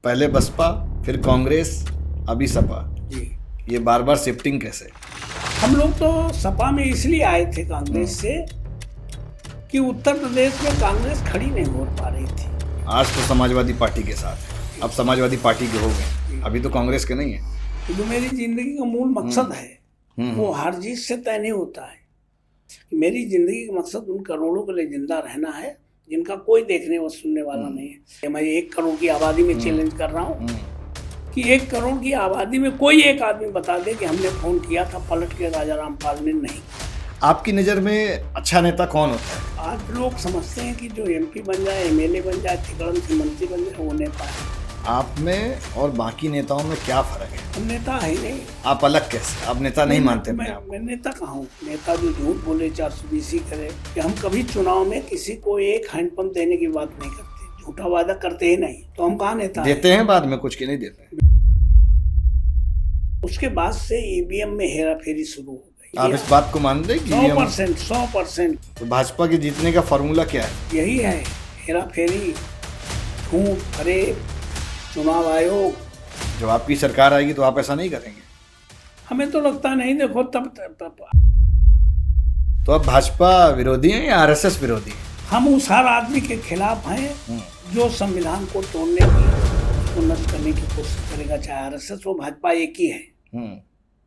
पहले बसपा, फिर कांग्रेस, अभी सपा। जी। ये बार बार शिफ्टिंग कैसे? हम लोग तो सपा में इसलिए आए थे कांग्रेस से कि उत्तर प्रदेश में कांग्रेस खड़ी नहीं हो पा रही थी। आज तो समाजवादी पार्टी के साथ है, अब समाजवादी पार्टी के हो गए, अभी तो कांग्रेस के नहीं है। तो जो मेरी जिंदगी का मूल मकसद है वो हार जीत से तय नहीं होता है। कि मेरी जिंदगी का मकसद उन करोड़ों के लिए जिंदा रहना है जिनका कोई देखने और सुनने वाला नहीं है। मैं 1 करोड़ की आबादी में चैलेंज कर रहा हूँ कि 1 करोड़ की आबादी में कोई एक आदमी बता दे कि हमने फोन किया था पलट के राजा रामपाल ने नहीं। आपकी नज़र में अच्छा नेता कौन होता है? आज लोग समझते हैं कि जो एमपी बन जाए, एमएलए बन जाए, तिकड़म से मंत्री बन जाए वो नेता है। आप में और बाकी नेताओं में क्या फर्क है? हम नेता है ही नहीं। आप अलग कैसे? आप नेता नहीं मानते? मैं नेता कहाँ हूँ? नेता जो झूठ बोले 420 करे कि हम कभी चुनाव में किसी को एक हैंडपंप देने की बात नहीं करते, झूठा वादा करते ही नहीं, तो हम कहाँ नेता देते हैं बाद में कुछ के नहीं देते। उसके बाद से ईवीएम में हेरा फेरी शुरू हो गई। आप इस बात को मान रहे कि 100%। तो भाजपा के जीतने का फॉर्मूला क्या है? यही है, हेरा फेरी, झूठ, फरेब, चुनाव आयोग। जब आपकी सरकार आएगी तो आप ऐसा नहीं करेंगे? हमें तो लगता नहीं। देखो तब तो आप भाजपा विरोधी हैं या आरएसएस विरोधी हैं? हम उस हर आदमी के खिलाफ हैं जो संविधान को तोड़ने की, उसको नष्ट करने की कोशिश करेगा, चाहे आरएसएस हो, भाजपा एक ही है,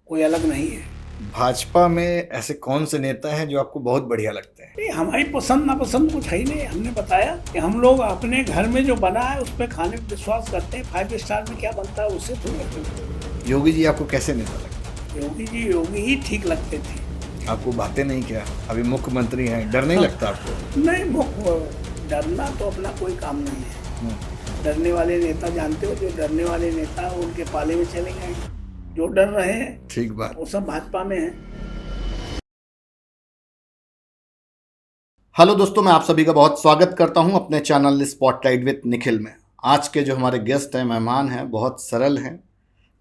कोई अलग नहीं है। भाजपा में ऐसे कौन से नेता हैं जो आपको बहुत बढ़िया लगते हैं? नहीं, हमारी पसंद नापसंद कुछ है ही नहीं। हमने बताया कि हम लोग अपने घर में जो बना है उस पर खाने पर विश्वास करते हैं। 5 स्टार में क्या बनता है उससे थोड़ी। योगी जी आपको कैसे नेता लगते? योगी ही ठीक लगते थे। आपको बातें नहीं क्या? अभी मुख्यमंत्री हैं, डर नहीं लगता आपको? नहीं, डरना तो अपना कोई काम नहीं है। डरने वाले नेता जानते हो, जो डरने वाले नेता उनके पाले में चले गए, जो डर रहे हैं ठीक बात, वो सब भाजपा में है। हेलो दोस्तों, मैं आप सभी का बहुत स्वागत करता हूं अपने चैनल स्पॉटलाइट विद निखिल में। आज के जो हमारे गेस्ट हैं, मेहमान हैं, बहुत सरल हैं।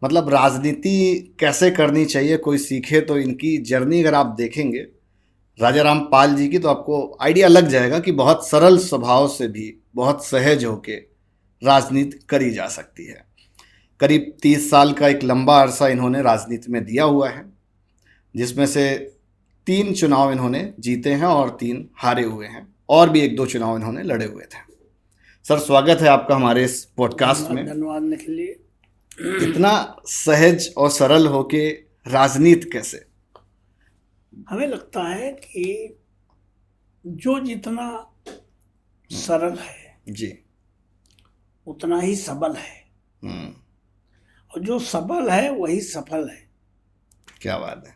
मतलब राजनीति कैसे करनी चाहिए कोई सीखे तो इनकी जर्नी अगर आप देखेंगे राजा रामपाल जी की, तो आपको आइडिया लग जाएगा कि बहुत सरल स्वभाव से भी बहुत सहज होके राजनीति करी जा सकती है। करीब 30 साल का एक लंबा अरसा इन्होंने राजनीति में दिया हुआ है, जिसमें से 3 चुनाव इन्होंने जीते हैं और 3 हारे हुए हैं, और भी 1-2 चुनाव इन्होंने लड़े हुए थे। सर, स्वागत है आपका हमारे इस पॉडकास्ट में। धन्यवाद निखिल जी। इतना सहज और सरल होके राजनीति कैसे? हमें लगता है कि जो जितना सरल है जी उतना ही सबल है, और जो सबल है वही सफल है। क्या बात है।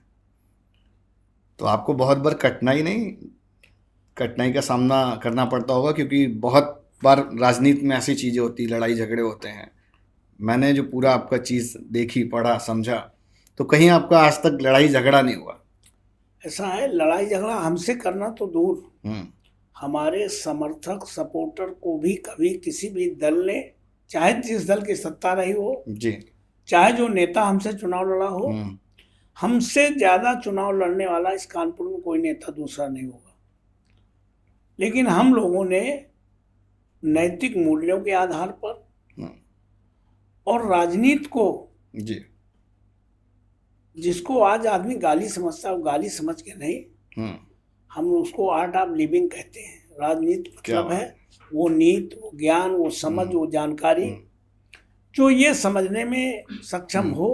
तो आपको बहुत बार कठिनाई का सामना करना पड़ता होगा, क्योंकि बहुत बार राजनीति में ऐसी चीज़ें होती, लड़ाई झगड़े होते हैं। मैंने जो पूरा आपका चीज़ देखी, पढ़ा, समझा, तो कहीं आपका आज तक लड़ाई झगड़ा नहीं हुआ? ऐसा है, लड़ाई झगड़ा हमसे करना तो दूर, हमारे समर्थक सपोर्टर को भी कभी किसी भी दल ने, चाहे जिस दल की सत्ता रही हो जी, चाहे जो नेता हमसे चुनाव लड़ा हो, हमसे ज्यादा चुनाव लड़ने वाला इस कानपुर में कोई नेता दूसरा नहीं होगा। लेकिन हम लोगों ने नैतिक मूल्यों के आधार पर और राजनीति को, जी, जिसको आज आदमी गाली समझता है वो गाली समझ के नहीं, हम उसको आर्ट ऑफ लिविंग कहते हैं। राजनीति मतलब है वो नीति, वो ज्ञान, वो समझ, वो जानकारी जो ये समझने में सक्षम हो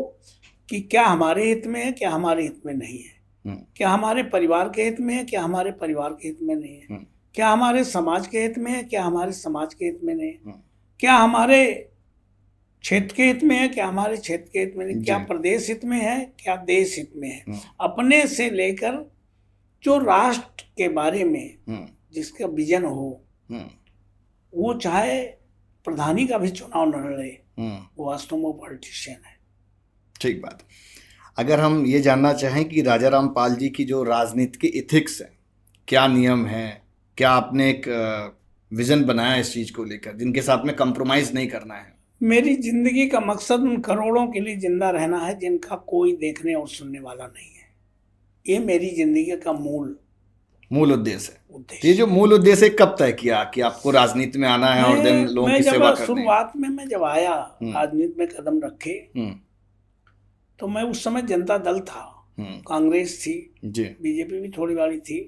कि क्या हमारे हित में है, क्या हमारे हित में नहीं है, क्या हमारे परिवार के हित में है, क्या हमारे परिवार के हित में नहीं है, क्या हमारे समाज के हित में है, क्या हमारे समाज के हित में नहीं है, क्या हमारे क्षेत्र के हित में है, क्या हमारे क्षेत्र के हित में नहीं, क्या प्रदेश हित में है, क्या देश हित में है। अपने से लेकर जो राष्ट्र के बारे में जिसका विजन हो, वो चाहे प्रधानी का भी चुनाव न लड़े, वो वास्तव में पॉलिटिशियन है। ठीक बात। अगर हम ये जानना चाहें कि राजा रामपाल जी की जो राजनीति के इथिक्स है, क्या नियम है, क्या आपने एक विजन बनाया इस चीज़ को लेकर जिनके साथ में कंप्रोमाइज़ नहीं करना है? मेरी जिंदगी का मकसद उन करोड़ों के लिए जिंदा रहना है जिनका कोई देखने और सुनने वाला नहीं है। ये मेरी जिंदगी का मूल मूल उद्देश्य है। उद्देश्य। ये जो मूल उद्देश्य है, कब तय किया कि आपको राजनीति में आना है और देन लोगों की सेवा करनी है? शुरुआत में मैं जब आया राजनीति में कदम रखे, तो मैं उस समय जनता दल था, कांग्रेस थी जी, बीजेपी भी थोड़ी वाली थी।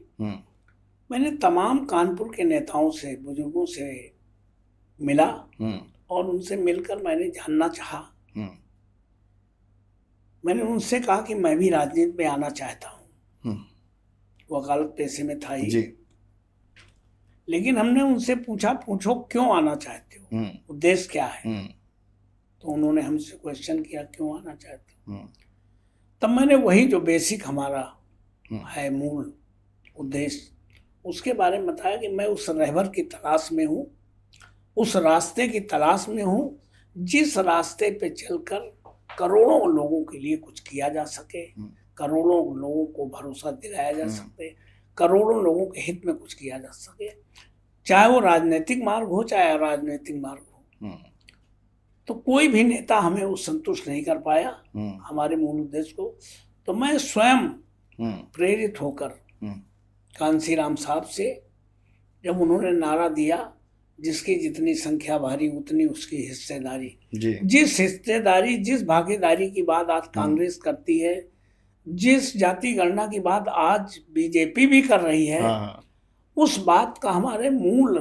मैंने तमाम कानपुर के नेताओं से, बुजुर्गों से मिला और उनसे मिलकर मैंने जानना चाहा। मैंने उनसे कहा कि मैं भी राजनीति में आना चाहता हूँ। वकालत पेशे में था ही, लेकिन हमने उनसे पूछा, पूछो क्यों आना चाहते हो, उद्देश्य क्या है? तो उन्होंने हमसे क्वेश्चन किया, क्यों आना चाहते हो? तब मैंने वही जो बेसिक हमारा है मूल उद्देश्य, उसके बारे में बताया कि मैं उस रहबर की तलाश में हूँ, उस रास्ते की तलाश में हूँ जिस रास्ते पे चलकर करोड़ों लोगों के लिए कुछ किया जा सके, करोड़ों लोगों को भरोसा दिलाया जा सके, करोड़ों लोगों के हित में कुछ किया जा सके, चाहे वो राजनीतिक मार्ग हो चाहे अराजनीतिक मार्ग हो। तो कोई भी नेता हमें उस संतुष्ट नहीं कर पाया हमारे मूल उद्देश्य को। तो मैं स्वयं प्रेरित होकर कांसीराम साहब से, जब उन्होंने नारा दिया, जिसकी जितनी संख्या भारी उतनी उसकी हिस्सेदारी, जिस हिस्सेदारी, जिस भागीदारी की बात आज कांग्रेस करती है, जिस जाति गणना की बात आज बीजेपी भी कर रही है, उस बात का हमारे मूल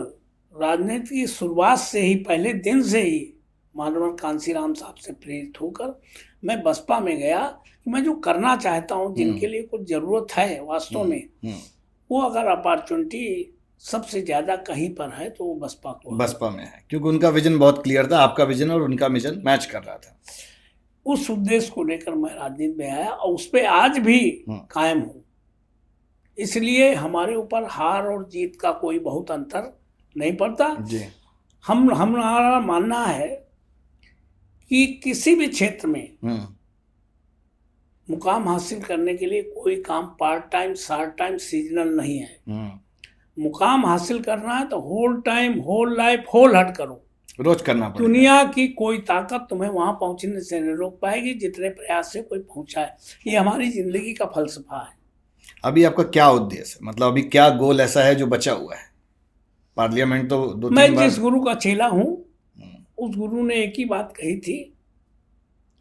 राजनीति की शुरुआत से ही, पहले दिन से ही माननीय कांसीराम साहब से प्रेरित होकर मैं बसपा में गया कि मैं जो करना चाहता हूँ, जिनके लिए कुछ जरूरत है वास्तव में, वो अगर अपॉर्चुनिटी सबसे ज्यादा कहीं पर है तो वो बसपा में है, क्योंकि उनका विजन बहुत क्लियर था, आपका विजन और उनका विजन मैच कर रहा था। उस उद्देश्य को लेकर मैं राजनीति में आया और उस पर आज भी कायम हूँ। इसलिए हमारे ऊपर हार और जीत का कोई बहुत अंतर नहीं पड़ता। हमारा मानना है कि किसी भी क्षेत्र में मुकाम हासिल करने के लिए कोई काम part time, short time, seasonal नहीं है। मुकाम हासिल करना है तो whole time, whole life, whole heart करो, रोज करना पड़ेगा। दुनिया की कोई ताकत तुम्हें वहां पहुंचने से नहीं रोक पाएगी जितने प्रयास से कोई पहुंचा है। ये हमारी जिंदगी का फलसफा है। अभी आपका क्या उद्देश्य है, मतलब अभी क्या गोल ऐसा है जो बचा हुआ है? पार्लियामेंट तो 2-3 बार। मैं जिस गुरु का चेला हूँ, उस गुरु ने एक ही बात कही थी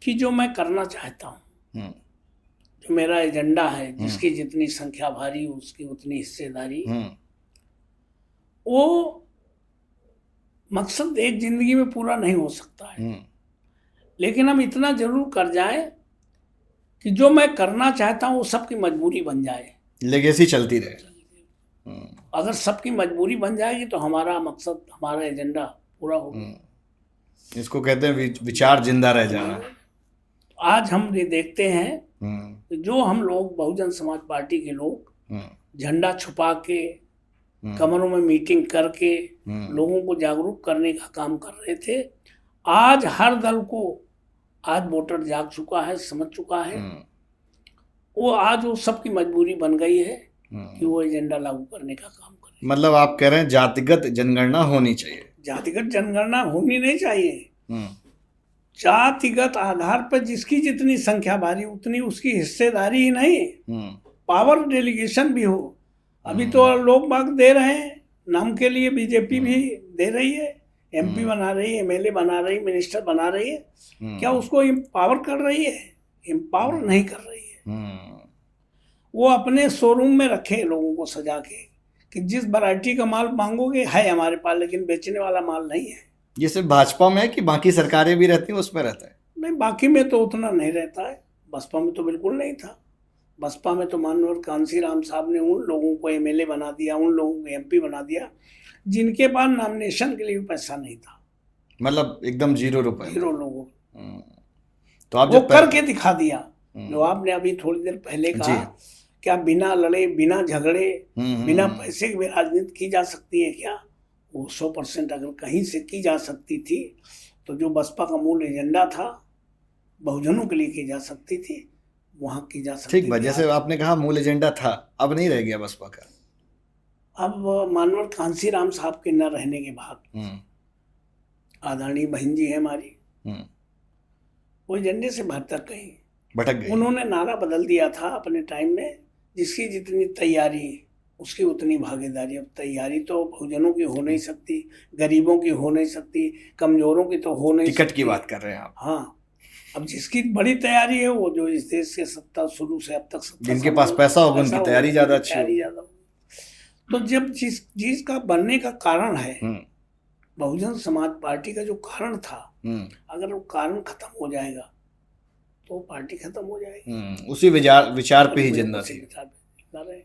कि जो मैं करना चाहता हूँ, जो मेरा एजेंडा है, जिसकी जितनी संख्या भारी उसकी उतनी हिस्सेदारी, वो मकसद एक जिंदगी में पूरा नहीं हो सकता है, लेकिन हम इतना जरूर कर जाएं कि जो मैं करना चाहता हूँ वो सबकी मजबूरी बन जाए, लेगेसी चलती रहे। अगर सबकी मजबूरी बन जाएगी तो हमारा मकसद, हमारा एजेंडा पूरा होगा। इसको कहते हैं विचार जिंदा रह जाना। आज हम ये देखते हैं जो हम लोग बहुजन समाज पार्टी के लोग झंडा छुपा के, कमरों में मीटिंग करके लोगों को जागरूक करने का काम कर रहे थे, आज हर दल को आज वोटर जाग चुका है, समझ चुका है। वो आज वो सबकी मजबूरी बन गई है कि वो एजेंडा लागू करने का काम करे। मतलब आप कह रहे हैं जातिगत जनगणना होनी चाहिए? जातिगत जनगणना होनी नहीं चाहिए। जातिगत आधार पर जिसकी जितनी संख्या भारी उतनी उसकी हिस्सेदारी ही नहीं, पावर डेलीगेशन भी हो। अभी तो लोग बाग दे रहे हैं नाम के लिए, बीजेपी भी दे रही है, एमपी बना रही है, एमएलए बना रही है, मिनिस्टर बना रही है। क्या उसको एम्पावर कर रही है? एम्पावर नहीं कर रही है। वो अपने शोरूम में रखे लोगों को सजा के कि जिस वैरायटी का माल मांगोगे है हमारे पास, लेकिन बेचने वाला माल नहीं है। ये सिर्फ भाजपा में है कि बाकी सरकारें भी रहती हैं उसमें रहता है? नहीं, बाकी में तो उतना नहीं रहता है। बसपा में तो बिल्कुल नहीं था। बसपा में तो माननीय कांसीराम साहब ने उन लोगों को एमएलए बना दिया, उन लोगों को एमपी बना दिया जिनके पास नॉमिनेशन के लिए पैसा नहीं था। मतलब एकदम 0 रुपए, 0 लोगों। तो आप वो करके दिखा दिया जो आपने अभी थोड़ी देर पहले कहा, क्या बिना लड़े, बिना झगड़े, बिना पैसे के भी राजनीति की जा सकती है क्या? वो 100% अगर कहीं से की जा सकती थी तो जो बसपा का मूल एजेंडा था, बहुजनों के लिए की जा सकती थी, वहां की जा सकती थी। ठीक, जैसे आपने कहा मूल एजेंडा था, अब नहीं रह गया बसपा का। अब माननीय कांसीराम साहब के न रहने के बाद आदरणीय बहन जी है हमारी, वो एजेंडे से भटक गई। उन्होंने नारा बदल दिया था अपने टाइम में, जिसकी जितनी तैयारी उसकी उतनी भागीदारी। अब तैयारी तो बहुजनों की हो नहीं सकती, गरीबों की हो नहीं सकती, कमजोरों की तो हो नहीं टिकट सकती। की बात कर रहे हैं आप? हाँ, अब जिसकी बड़ी तैयारी है वो जो इस देश के सत्ता शुरू से अब तक सत्ता जिनके पास पैसा होगा उनकी तैयारी ज्यादा अच्छी तैयारी होगी। ज्यादा होगी। तो जब जिस चीज का बनने का कारण है, बहुजन समाज पार्टी का जो कारण था, अगर वो कारण खत्म हो जाएगा तो पार्टी खत्म हो जाएगी। उसी विचार पे ही जिंदा थी। रहे।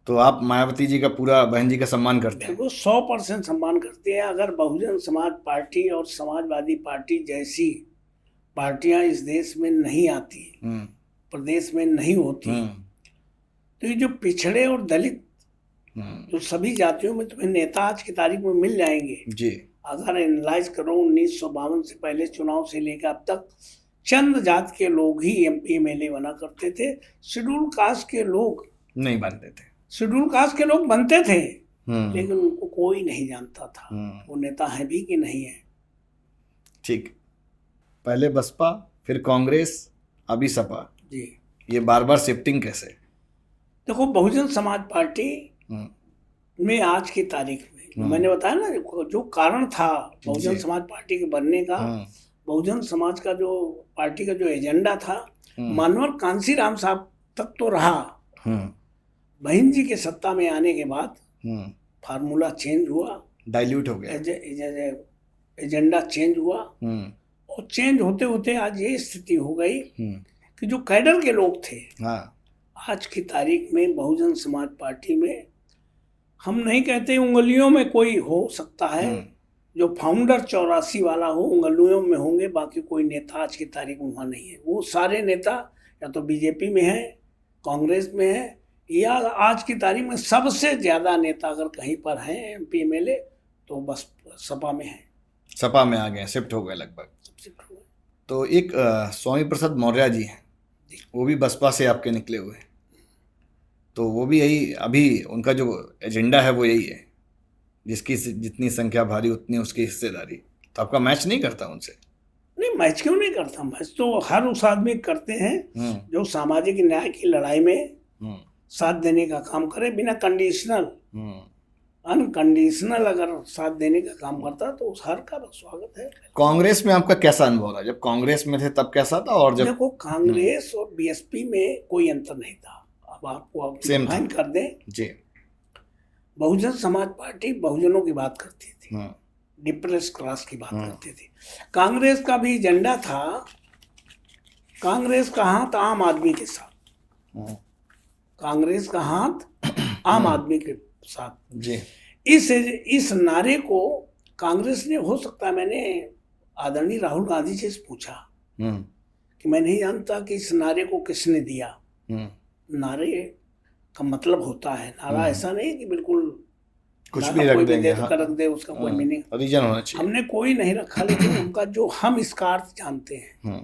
तो आप मायावती जी का पूरा, बहन जी का सम्मान करते हैं? देखो 100% सम्मान करते हैं। अगर बहुजन समाज पार्टी और समाजवादी पार्टी जैसी पार्टियां इस देश में नहीं आती, प्रदेश में नहीं होती, तो ये जो पिछड़े और दलित जो सभी जातियों में तुम्हें नेता आज की तारीख में मिल जाएंगे जी। अगर एनालाइज करो 1952 से पहले चुनाव से लेकर अब तक चंद जात के लोग ही MP MLA बना करते थे। शेड्यूल कास्ट के लोग नहीं बनते थे। शेड्यूल कास्ट के लोग बनते थे, लेकिन उनको कोई नहीं जानता था वो नेता है भी कि नहीं है। ठीक, पहले बसपा, फिर कांग्रेस, अभी सपा जी। ये बार बार शिफ्टिंग कैसे? देखो बहुजन समाज पार्टी में आज की तारीख में मैंने बताया ना, जो कारण था बहुजन समाज पार्टी के बनने का, बहुजन समाज का जो पार्टी का जो एजेंडा था, मानवर कांसीराम साहब तक तो रहा। बहन जी के सत्ता में आने के बाद फार्मूला चेंज हुआ, डाइल्यूट हो गया, एजेंडा चेंज हुआ, और चेंज होते होते आज ये स्थिति हो गई कि जो कैडर के लोग थे, आज की तारीख में बहुजन समाज पार्टी में, हम नहीं कहते उंगलियों में कोई हो सकता है, जो फाउंडर 84 वाला हो उंगलियों में होंगे, बाकी कोई नेता आज की तारीख में वहाँ नहीं है। वो सारे नेता या तो बीजेपी में है, कांग्रेस में है, या आज की तारीख में सबसे ज्यादा नेता अगर कहीं पर हैं MP MLA तो बस सपा में है। सपा में आ गए, शिफ्ट हो गए लगभग। तो एक स्वामी प्रसाद मौर्य जी हैं, वो भी बसपा से आपके निकले हुए हैं, तो वो भी यही, अभी उनका जो एजेंडा है वो यही है, जिसकी जितनी संख्या भारी उतनी उसकी हिस्सेदारी। तो आपका मैच नहीं करता उनसे? नहीं, मैच क्यों नहीं करता? मैच तो हर उस आदमी करते हैं जो सामाजिक न्याय की लड़ाई में साथ देने का काम करे, बिना कंडीशनल, अनकंडीशनल अगर साथ देने का काम करता तो उस हर का स्वागत है। कांग्रेस में आपका कैसा अनुभव रहा? जब कांग्रेस में थे तब कैसा था, और जब? देखो कांग्रेस और BSP में कोई अंतर नहीं था। अब आपको डिफाइन कर दें जी। बहुजन समाज पार्टी बहुजनों की बात करती थी, डिप्रेस क्लास की बात करती थी। कांग्रेस का भी एजेंडा था, कांग्रेस का हाथ आम आदमी के साथ, कांग्रेस का हाथ आम आदमी के साथ जी। इस नारे को कांग्रेस ने, हो सकता है मैंने आदरणीय राहुल गांधी जी से पूछा कि मैं नहीं जानता कि इस नारे को किसने दिया। नारे का मतलब होता है, नारा ऐसा नहीं कि बिल्कुल कुछ भी रख देंगे, रख दे, उसका कोई मीनिंग रीजन होना चाहिए। हमने कोई नहीं रखा, लेकिन उनका जो हम इसका अर्थ जानते हैं,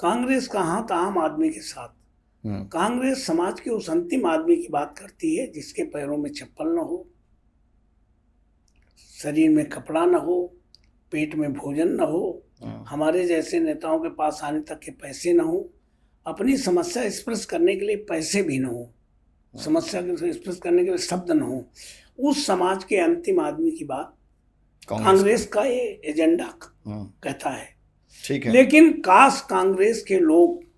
कांग्रेस का हाथ आम आदमी के साथ। कांग्रेस समाज के उस अंतिम आदमी की बात करती है जिसके पैरों में चप्पल न हो, शरीर में कपड़ा न हो, पेट में भोजन न हो, हमारे जैसे नेताओं के पास आने तक के पैसे न हो, अपनी समस्या एक्सप्रेस करने के लिए पैसे भी न हो, समस्या को एक्सप्रेस करने के लिए शब्द न हो, उस समाज के अंतिम आदमी की बात कांग्रेस का ये एजेंडा कहता है। ठीक है। लेकिन कांग्रेस के लोग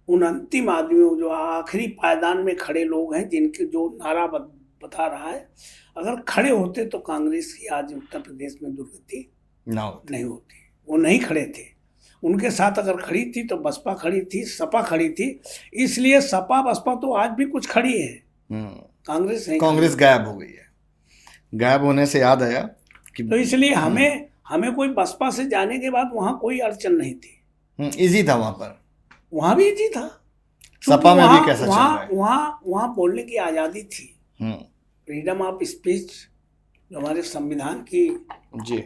उन अंतिम आदमियों, जो आखिरी पायदान में खड़े लोग हैं, जिनके जो नारा बता रहा है, अगर खड़े होते तो कांग्रेस की आज उत्तर प्रदेश में दुर्गति नहीं होती। वो नहीं खड़े थे, उनके साथ अगर खड़ी थी तो बसपा खड़ी थी, सपा खड़ी थी, इसलिए सपा बसपा तो आज भी कुछ खड़ी है, कांग्रेस नहीं। कांग्रेस गायब हो गई है। गायब होने से याद आया कि तो इसलिए हमें कोई बसपा से जाने के बाद वहाँ कोई अड़चन नहीं थी, इजी था वहाँ पर, वहाँ भी इजी था। सपा में भी कैसा चल रहा है? वहाँ बोलने की आज़ादी थी, फ्रीडम ऑफ स्पीच जो हमारे संविधान की जी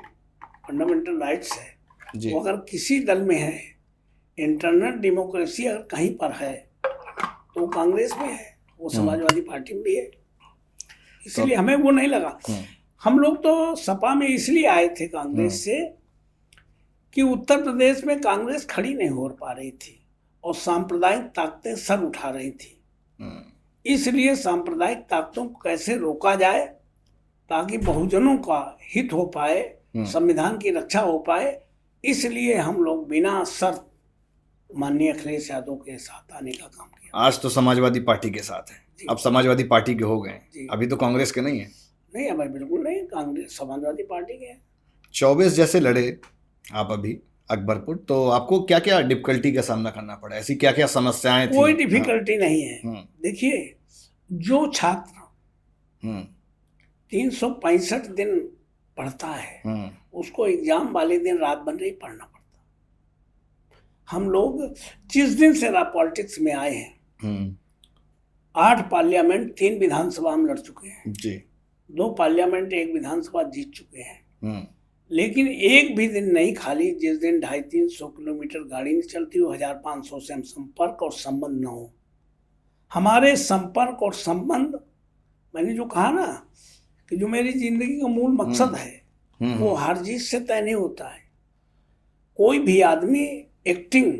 फंडामेंटल राइट्स है जी। वो अगर किसी दल में है, इंटरनल डेमोक्रेसी अगर कहीं पर है तो वो कांग्रेस में है, वो समाजवादी पार्टी में भी है, इसलिए हमें वो नहीं लगा। हम लोग तो सपा में इसलिए आए थे कांग्रेस से कि उत्तर प्रदेश में कांग्रेस खड़ी नहीं हो पा रही थी और सांप्रदायिक ताकतें सर उठा रही थी। इसलिए सांप्रदायिक ताकतों को कैसे रोका जाए ताकि बहुजनों का हित हो पाए, संविधान की रक्षा हो पाए, इसलिए हम लोग बिना शर्त माननीय अखिलेश यादव के साथ आने का काम किया। आज तो समाजवादी पार्टी के साथ है, अब समाजवादी पार्टी के हो गए, अभी तो कांग्रेस के नहीं है। नहीं अब बिल्कुल नहीं, कांग्रेस समाजवादी पार्टी के हैं। 24 जैसे लड़े आप अभी अकबरपुर, तो आपको क्या क्या डिफिकल्टी का सामना करना पड़ा, ऐसी क्या क्या समस्याएं थी? कोई डिफिकल्टी नहीं है। देखिए, जो छात्र 365 दिन पढ़ता है उसको एग्जाम वाले दिन रात भर नहीं पढ़ना पड़ता। हम लोग जिस दिन से पॉलिटिक्स में आए हैं 8 पार्लियामेंट 3 विधानसभा हम लड़ चुके हैं जी, 2 पार्लियामेंट 1 विधानसभा जीत चुके हैं। लेकिन एक भी दिन नहीं खाली जिस दिन 250-300 किलोमीटर गाड़ी नहीं चलती हो, 1500 से हम संपर्क और संबंध न हो। हमारे संपर्क और संबंध, मैंने जो कहा ना कि जो मेरी जिंदगी का मूल मकसद है वो हार जीत से तय नहीं होता है। कोई भी आदमी एक्टिंग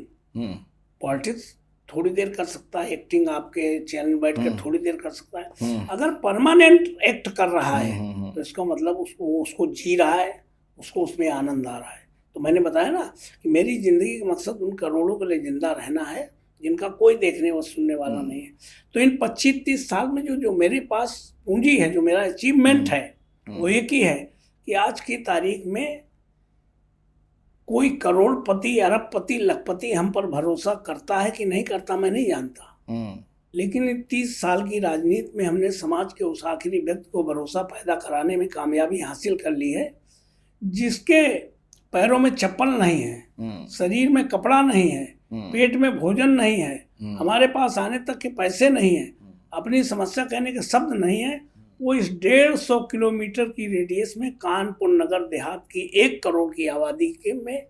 पॉलिटिक्स थोड़ी देर कर सकता है, एक्टिंग आपके चैनल बैठ कर थोड़ी देर कर सकता है। अगर परमानेंट एक्ट कर रहा है तो इसका मतलब उसको जी रहा है, उसको उसमें आनंद आ रहा है। तो मैंने बताया ना कि मेरी जिंदगी का मकसद उन करोड़ों के लिए जिंदा रहना है जिनका कोई देखने व सुनने वाला नहीं है। तो इन 25-30 साल में जो मेरे पास पूंजी है, जो मेरा अचीवमेंट है, वो एक ही है कि आज की तारीख में कोई करोड़पति, अरबपति, लखपति हम पर भरोसा करता है कि नहीं करता मैं नहीं जानता। लेकिन 30 साल की राजनीति में हमने समाज के उस आखिरी व्यक्ति को भरोसा पैदा कराने में कामयाबी हासिल कर ली है, जिसके पैरों में चप्पल नहीं है, शरीर में कपड़ा नहीं है, पेट में भोजन नहीं है, हमारे पास आने तक के पैसे नहीं है, अपनी समस्या कहने के शब्द नहीं है। वो इस 150 किलोमीटर की रेडियस में कानपुर नगर देहात की 1 करोड़ की आबादी के में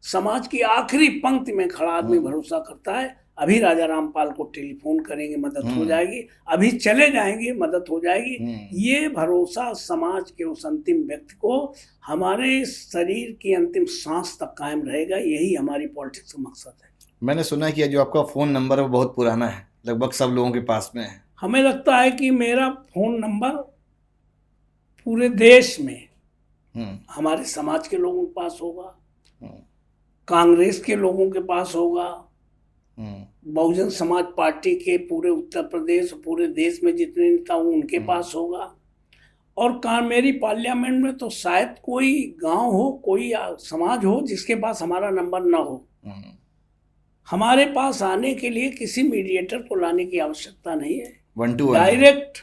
समाज की आखिरी पंक्ति में खड़ा आदमी भरोसा करता है। अभी राजा रामपाल को टेलीफोन करेंगे मदद हो जाएगी, अभी चले जाएंगे मदद हो जाएगी। ये भरोसा समाज के उस अंतिम व्यक्ति को हमारे शरीर की अंतिम सांस तक कायम रहेगा। यही हमारी पॉलिटिक्स का मकसद है। मैंने सुना है कि जो आपका फ़ोन नंबर है वो बहुत पुराना है, लगभग सब लोगों के पास में है। हमें लगता है कि मेरा फ़ोन नंबर पूरे देश में हमारे समाज के लोगों के पास होगा, कांग्रेस के लोगों के पास होगा, बहुजन समाज पार्टी के पूरे उत्तर प्रदेश, पूरे देश में जितने नेता हों उनके पास होगा, और मेरी पार्लियामेंट में तो शायद कोई गांव हो, कोई समाज हो जिसके पास हमारा नंबर ना हो। हमारे पास आने के लिए किसी मीडिएटर को लाने की आवश्यकता नहीं है। डायरेक्ट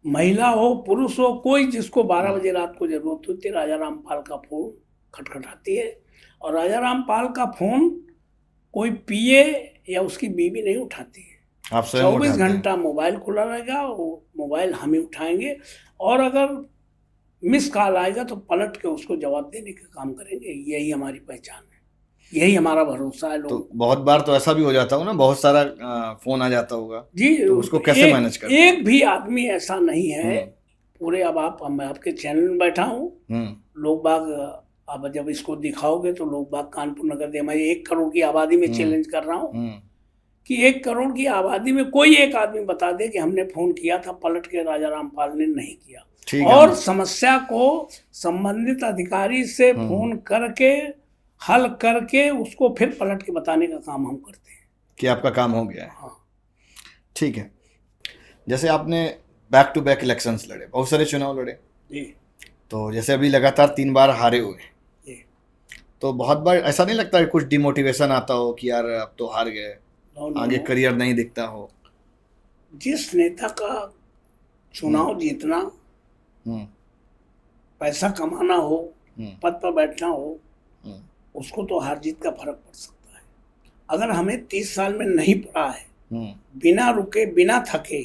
महिला हो, पुरुष हो, कोई जिसको 12 बजे रात को जरूरत होती है, राजा रामपाल का फोन खटखटाती है। और राजा रामपाल का फोन कोई पीए या उसकी बीवी नहीं उठाती है। 24 घंटा मोबाइल खुला रहेगा, वो मोबाइल हम ही उठाएंगे, और अगर मिस कॉल आएगा तो पलट के उसको जवाब देने का काम करेंगे। यही हमारी पहचान है, यही हमारा भरोसा है। तो बहुत बार तो ऐसा भी हो जाता होगा ना, बहुत सारा फोन आ जाता होगा जी, तो उसको कैसे मैनेज करते हैं? एक भी आदमी ऐसा नहीं है पूरे, अब मैं आपके चैनल में बैठा हूँ, लोग बाग अब जब इसको दिखाओगे तो लोग बाग कानपुर नगर दे, मैं 1 करोड़ की आबादी में चैलेंज कर रहा हूँ कि 1 करोड़ की आबादी में कोई एक आदमी बता दे कि हमने फोन किया था, पलट के राजा रामपाल ने नहीं किया। और समस्या को संबंधित अधिकारी से फोन करके हल करके उसको फिर पलट के बताने का काम हम करते हैं कि आपका काम हो गया है। हाँ। ठीक है, जैसे आपने बैक टू बैक इलेक्शंस लड़े, बहुत सारे चुनाव लड़े जी, तो जैसे अभी लगातार 3 बार हारे हुए, तो बहुत बार ऐसा नहीं लगता है कुछ डिमोटिवेशन आता हो कि यार अब तो हार गए, आगे करियर नहीं दिखता हो? जिस नेता का चुनाव जीतना, पैसा कमाना हो, पद पर बैठना हो, उसको तो हार जीत का फर्क पड़ सकता है। अगर हमें 30 साल में नहीं पड़ा है, बिना रुके बिना थके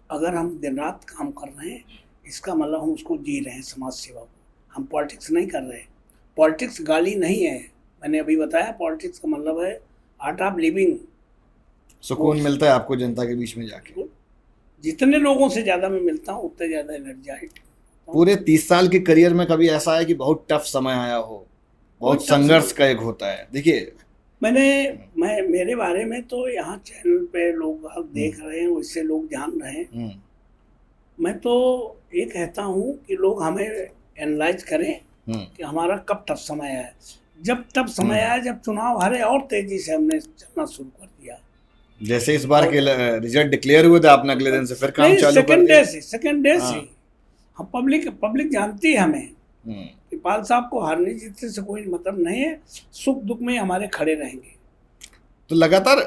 अगर हम दिन रात काम कर रहे हैं, इसका मतलब हम उसको जी रहे हैं, समाज सेवा को। हम पॉलिटिक्स नहीं कर रहे। पॉलिटिक्स गाली नहीं है, मैंने अभी बताया, पॉलिटिक्स का मतलब है आर्ट ऑफ लिविंग। सुकून मिलता है आपको जनता के बीच में जाके? जितने लोगों से ज़्यादा मैं मिलता हूँ उतने ज़्यादा एनर्जाइज। पूरे 30 साल के करियर में कभी ऐसा है कि बहुत टफ समय आया हो, बहुत संघर्ष का एक होता है? देखिए मैं मेरे बारे में तो यहाँ चैनल पे लोग देख रहे हैं, उससे लोग जान रहे हैं। मैं तो ये कहता हूँ कि लोग हमें एनालाइज करें कि हमारा कब तक समय है। जब तब समय आया जब चुनाव हारे और तेजी से हमने चलना शुरू कर दिया। जैसे इस बार के रिजल्ट डिक्लेयर हुए थे, आपने अगले दिन से फिर काम चालू कर दिया। सेकंड डे से हम पब्लिक जानती है हमें कि पाल साहब को हारने जीतने से कोई मतलब नहीं है, सुख दुख में हमारे खड़े रहेंगे। तो लगातार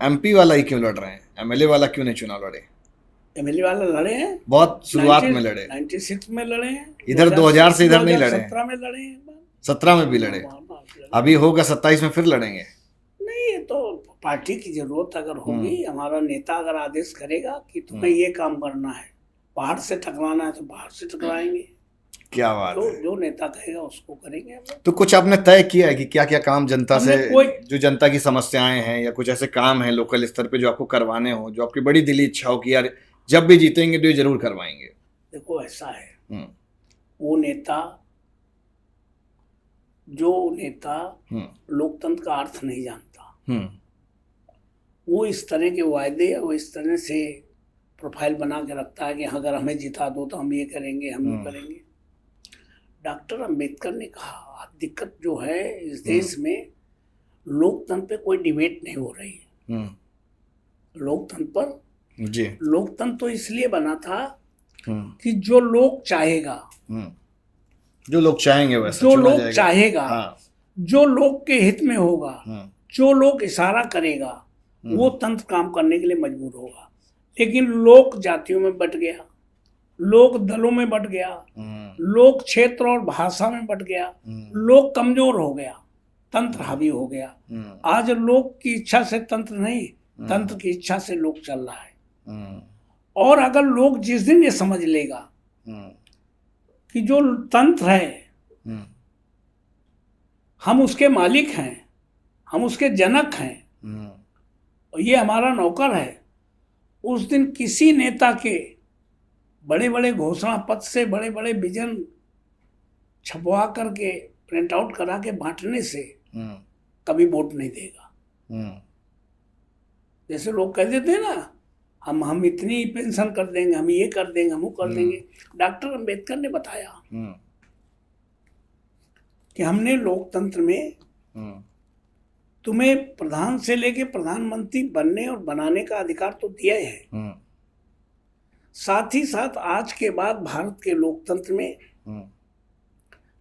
एमपी वाला ही क्यों लड़ रहे हैं, एमएलए वाला क्यों नहीं चुनाव लड़े? एमएलए वाला लड़े हैं, बहुत शुरुआत में लड़े, 96 में लड़े हैं, इधर 2000 से इधर नहीं लड़े, 17 में लड़े हैं, 17 में भी लड़े, अभी होगा 27 में फिर लड़ेंगे। नहीं, ये तो पार्टी की जरूरत अगर होगी, हमारा नेता अगर आदेश करेगा कि तुम्हें ये काम करना है, पहाड़ से टकराना है तो पहाड़ से टकराएंगे। क्या बात है, जो नेता कहेगा उसको करेंगे हम। तो कुछ आपने तय किया है कि क्या क्या काम जनता से, जो जनता की समस्याएं हैं या कुछ ऐसे काम हैं लोकल स्तर पे जो आपको करवाने हो, जो आपकी बड़ी दिली इच्छा हो कि यार जब भी जीतेंगे तो ये जरूर करवाएंगे? देखो ऐसा है, वो नेता लोकतंत्र का अर्थ नहीं जानता, वो इस तरह के वायदे, वो इस तरह से प्रोफाइल बना के रखता है कि अगर हमें जिता दो तो हम ये करेंगे, हम ये करेंगे। डॉक्टर अंबेडकर ने कहा, दिक्कत जो है इस देश में, लोकतंत्र पे कोई डिबेट नहीं हो रही है। लोकतंत्र पर जी, लोकतंत्र तो इसलिए बना था कि जो लोग चाहेगा, जो लोग चाहेंगे वैसा जो लोग चाहेगा, जो लोग के हित में होगा, जो लोग इशारा करेगा, वो तंत्र काम करने के लिए मजबूर होगा। लेकिन लोक जातियों में बट गया, लोक दलों में बट गया, लोक क्षेत्र और भाषा में बट गया, लोक कमजोर हो गया, तंत्र हावी हो गया। आज लोक की इच्छा से तंत्र नहीं, तंत्र की इच्छा से लोक चल रहा है। और अगर लोग जिस दिन ये समझ लेगा कि जो तंत्र है हम उसके मालिक हैं, हम उसके जनक हैं और ये हमारा नौकर है, उस दिन किसी नेता के बड़े बड़े घोषणा पत्र से, बड़े बड़े विजन छपवा करके, प्रिंट आउट करा के बांटने से कभी वोट नहीं देगा। जैसे लोग कह देते हैं ना, हम इतनी पेंशन कर देंगे, हम ये कर देंगे, हम वो कर देंगे। डॉक्टर अंबेडकर ने बताया कि हमने लोकतंत्र में तुम्हें प्रधान से लेके प्रधानमंत्री बनने और बनाने का अधिकार तो दिया है, साथ ही साथ आज के बाद भारत के लोकतंत्र में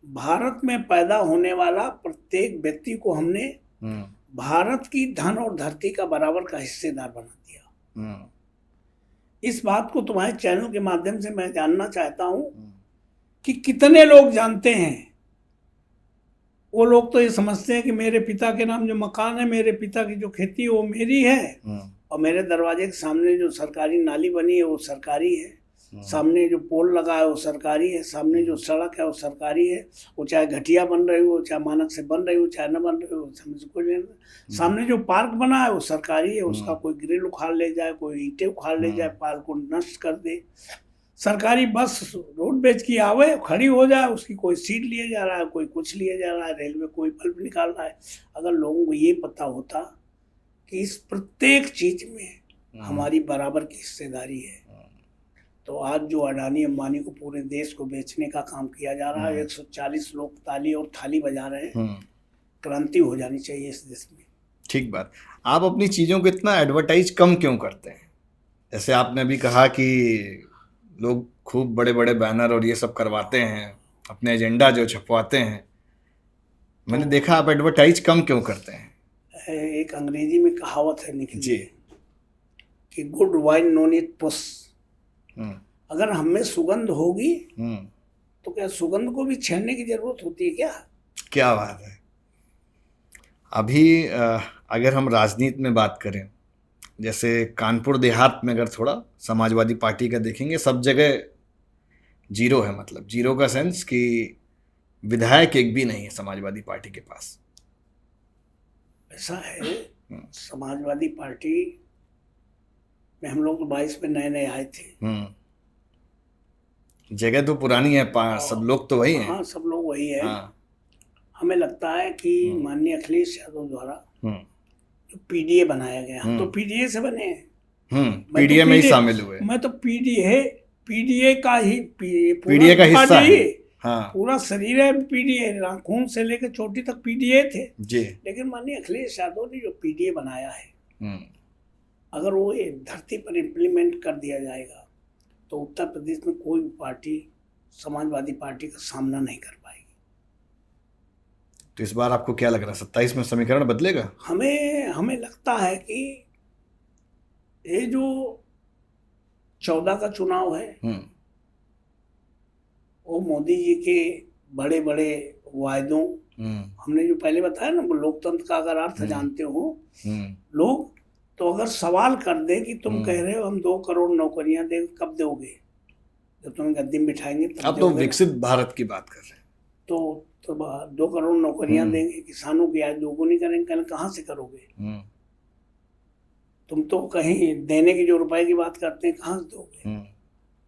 भारत में पैदा होने वाला प्रत्येक व्यक्ति को हमने भारत की धन और धरती का बराबर का हिस्सेदार बना दिया। इस बात को तुम्हारे चैनल के माध्यम से मैं जानना चाहता हूं कि कितने लोग जानते हैं। वो लोग तो ये समझते हैं कि मेरे पिता के नाम जो मकान है, मेरे पिता की जो खेती है वो मेरी है, और मेरे दरवाजे के सामने जो सरकारी नाली बनी है वो सरकारी है, सामने जो पोल लगा है वो सरकारी है, सामने जो सड़क है वो सरकारी है, वो चाहे घटिया बन रही हो, चाहे मानक से बन रही हो, चाहे न बन रही हो, समझ कोई नहीं। सामने जो पार्क बना है वो सरकारी है, उसका कोई ग्रिल उखाड़ ले जाए, कोई ईंटें उखाड़ ले जाए, पार्क को नष्ट कर दे। सरकारी बस रोड बेच की आवे, खड़ी हो जाए, उसकी कोई सीट लिए जा रहा है, कोई कुछ लिए जा रहा है, रेलवे कोई बल्ब निकाल रहा है। अगर लोगों को ये पता होता कि इस प्रत्येक चीज में हमारी बराबर की हिस्सेदारी है, तो आज जो अडानी अंबानी को पूरे देश को बेचने का काम किया जा रहा है, 140 लोग ताली और थाली बजा रहे हैं, क्रांति हो जानी चाहिए इस देश में। ठीक बात। आप अपनी चीज़ों को इतना एडवर्टाइज कम क्यों करते हैं? जैसे आपने अभी कहा कि लोग खूब बड़े बड़े बैनर और ये सब करवाते हैं, अपने एजेंडा जो छपवाते हैं, मैंने देखा आप एडवर्टाइज कम क्यों करते हैं? एक अंग्रेजी में कहावत है निखिल जी कि good wine no need push. अगर हमें सुगंध होगी तो क्या सुगंध को भी छेड़ने की जरूरत होती है क्या? क्या बात है। अभी अगर हम राजनीति में बात करें, जैसे कानपुर देहात में अगर थोड़ा समाजवादी पार्टी का देखेंगे, सब जगह जीरो है, मतलब जीरो का सेंस कि विधायक एक भी नहीं है समाजवादी पार्टी के पास। ऐसा है, समाजवादी पार्टी में हम लोग 22 में नए नए आए थे। जगह तो पुरानी है, सब लोग तो वही हैं। हाँ, सब लोग वही है। हमें लगता है कि माननीय अखिलेश यादव द्वारा जो पीडीए बनाया गया, हम तो पीडीए से बने हैं, पीडीए में ही शामिल हुए। मैं तो पीडीए का ही पीडीए का हिस्सा है। हाँ। पूरा शरीर है पीडीए, नाखून से लेकर चोटी तक पीडीए थे जी। लेकिन माननीय अखिलेश यादव ने जो पीडीए बनाया है, अगर वो धरती पर इम्प्लीमेंट कर दिया जाएगा तो उत्तर प्रदेश में कोई पार्टी समाजवादी पार्टी का सामना नहीं कर पाएगी। तो इस बार आपको क्या लग रहा है, 27 में समीकरण बदलेगा? हमें लगता है कि ये जो 14 का चुनाव है वो मोदी जी के बड़े बड़े वायदों, हमने जो पहले बताया ना, लोकतंत्र का अगर अर्थ जानते हो लोग, तो अगर सवाल कर दे कि तुम कह रहे हो हम 2 करोड़ नौकरियां देंगे, कब दोगे? जब तुम गद्दी में बिठाएंगे तब। आप तो विकसित भारत की बात कर रहे हैं। तो 2 करोड़ नौकरियां देंगे, किसानों की आय दोगुनी करेंगे, कहाँ से करोगे? तुम तो कहीं देने की जो रुपए की बात करते हैं, कहाँ से दोगे?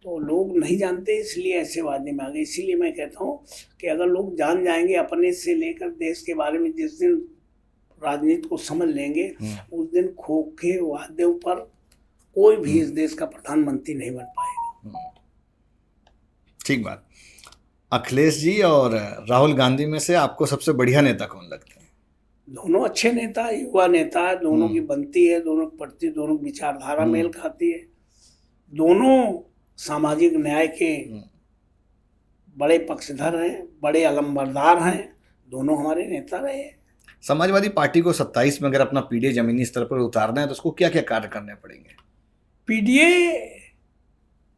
तो लोग नहीं जानते, इसलिए ऐसे वादे में आ गए। इसीलिए मैं कहता हूँ कि अगर लोग जान जाएंगे अपने से लेकर देश के बारे में, जिस दिन राजनीति को समझ लेंगे उस दिन खोखे वादों पर कोई भी इस देश का प्रधानमंत्री नहीं बन पाएगा। ठीक बात। अखिलेश जी और राहुल गांधी में से आपको सबसे बढ़िया नेता कौन लगता है? दोनों अच्छे नेता, युवा नेता है, दोनों की बनती है, दोनों की पड़ती, दोनों की विचारधारा मेल खाती है, दोनों सामाजिक न्याय के बड़े पक्षधर हैं, बड़े अलंबरदार हैं, दोनों हमारे नेता रहे। समाजवादी पार्टी को 27 में अगर अपना पीडीए जमीनी स्तर पर उतारना है तो उसको क्या क्या कार्य करने पड़ेंगे?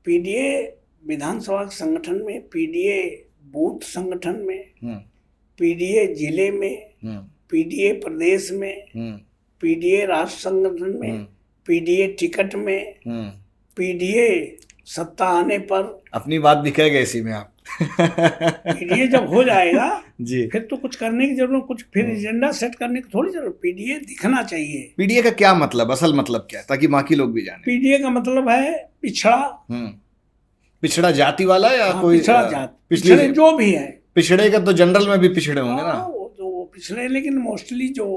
पीडीए विधानसभा संगठन में, पीडीए बूथ संगठन में, पीडीए जिले में, पीडीए प्रदेश में, पीडीए राष्ट्र संगठन में, पीडीए टिकट में, पीडीए सत्ता आने पर। अपनी बात दिखाएगा इसी में आप। पीडीए जब हो जाएगा जी, फिर तो कुछ करने की जरूरत, कुछ फिर एजेंडा सेट करने की थोड़ी जरूरत। पीडीए दिखना चाहिए। पीडीए का क्या मतलब, असल मतलब क्या है, ताकि बाकी लोग भी जाने? पीडीए का मतलब है पिछड़ा जाति वाला या कोई पिछड़ा जाति, पिछड़े जो भी है। पिछड़े का तो जनरल में भी पिछड़े होंगे ना, वो पिछड़े, लेकिन मोस्टली जो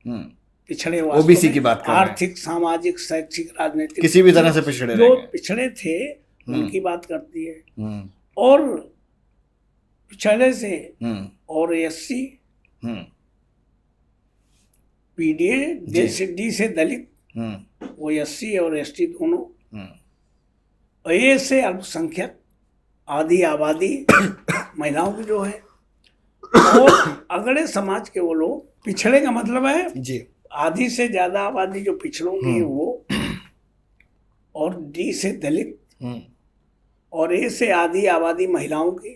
पिछड़े ओबीसी की बात कर रहे हैं, आर्थिक, सामाजिक, शैक्षिक, राजनीतिक, किसी भी तरह से पिछड़े जो पिछड़े थे उनकी बात करती है। और पिछड़े से और एससी, पीडीए डी से दलित, वो एससी और एसटी दोनों, ए से अल्पसंख्यक, आधी आबादी महिलाओं की जो है, और अगड़े समाज के वो लोग। पिछड़े का मतलब है जी, आधी से ज्यादा आबादी जो पिछड़ों की है वो, और डी से दलित, और ए से आधी आबादी महिलाओं की,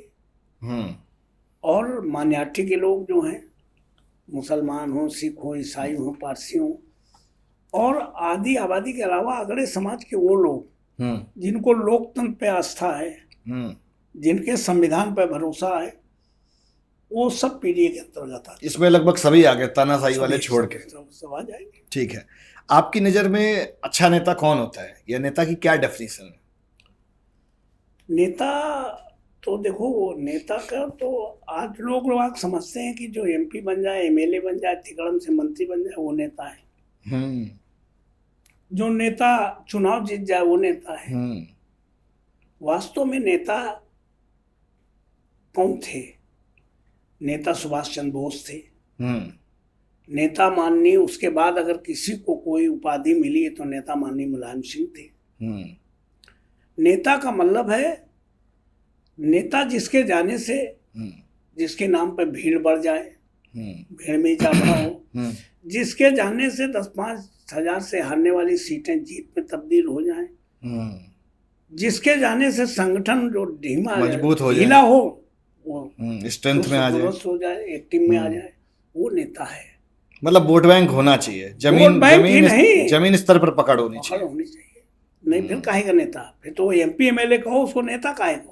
और माइनॉरिटी के लोग जो हैं, मुसलमान हो, सिख हो, ईसाई हो, पारसी हो, और आधी आबादी के अलावा अगड़े समाज के वो लोग जिनको लोकतंत्र पे आस्था है, जिनके संविधान पे भरोसा है, वो सब पीडीए के अंतर्गत आते हैं। इसमें लगभग सभी आ गए, तानाशाही वाले छोड़ के सब आ जाएंगे। ठीक है। आपकी नज़र में अच्छा नेता कौन होता है, या नेता की क्या डेफिनेशन है? नेता तो देखो, नेता का तो आज लोग समझते हैं कि जो एमपी बन जाए, एमएलए बन जाए, तिकड़म से मंत्री बन जाए, वो नेता है। जो नेता चुनाव जीत जाए वो नेता है। वास्तव में नेता कौन थे? नेता सुभाष चंद्र बोस थे। नेता माननीय, उसके बाद अगर किसी को कोई उपाधि मिली है तो नेता माननीय मुलायम सिंह थे। नेता का मतलब है नेता जिसके जाने से, जिसके नाम पर भीड़ बढ़ जाए, भीड़ में इजाफा हो, जिसके जाने से 10-5 हजार से हारने वाली सीटें जीत में तब्दील हो जाएं, जिसके जाने से संगठन जो मजबूत हो ढीला हो, वो स्ट्रेंथ में आ जाए, हो जाए, एक्टिव में आ जाए, वो नेता है। मतलब वोट बैंक होना चाहिए, जमीन स्तर पर पकड़ होनी चाहिए। नहीं फिर काहे का नेता? फिर तो एमपी एमएलए कहो, उसको नेता काहे कहो?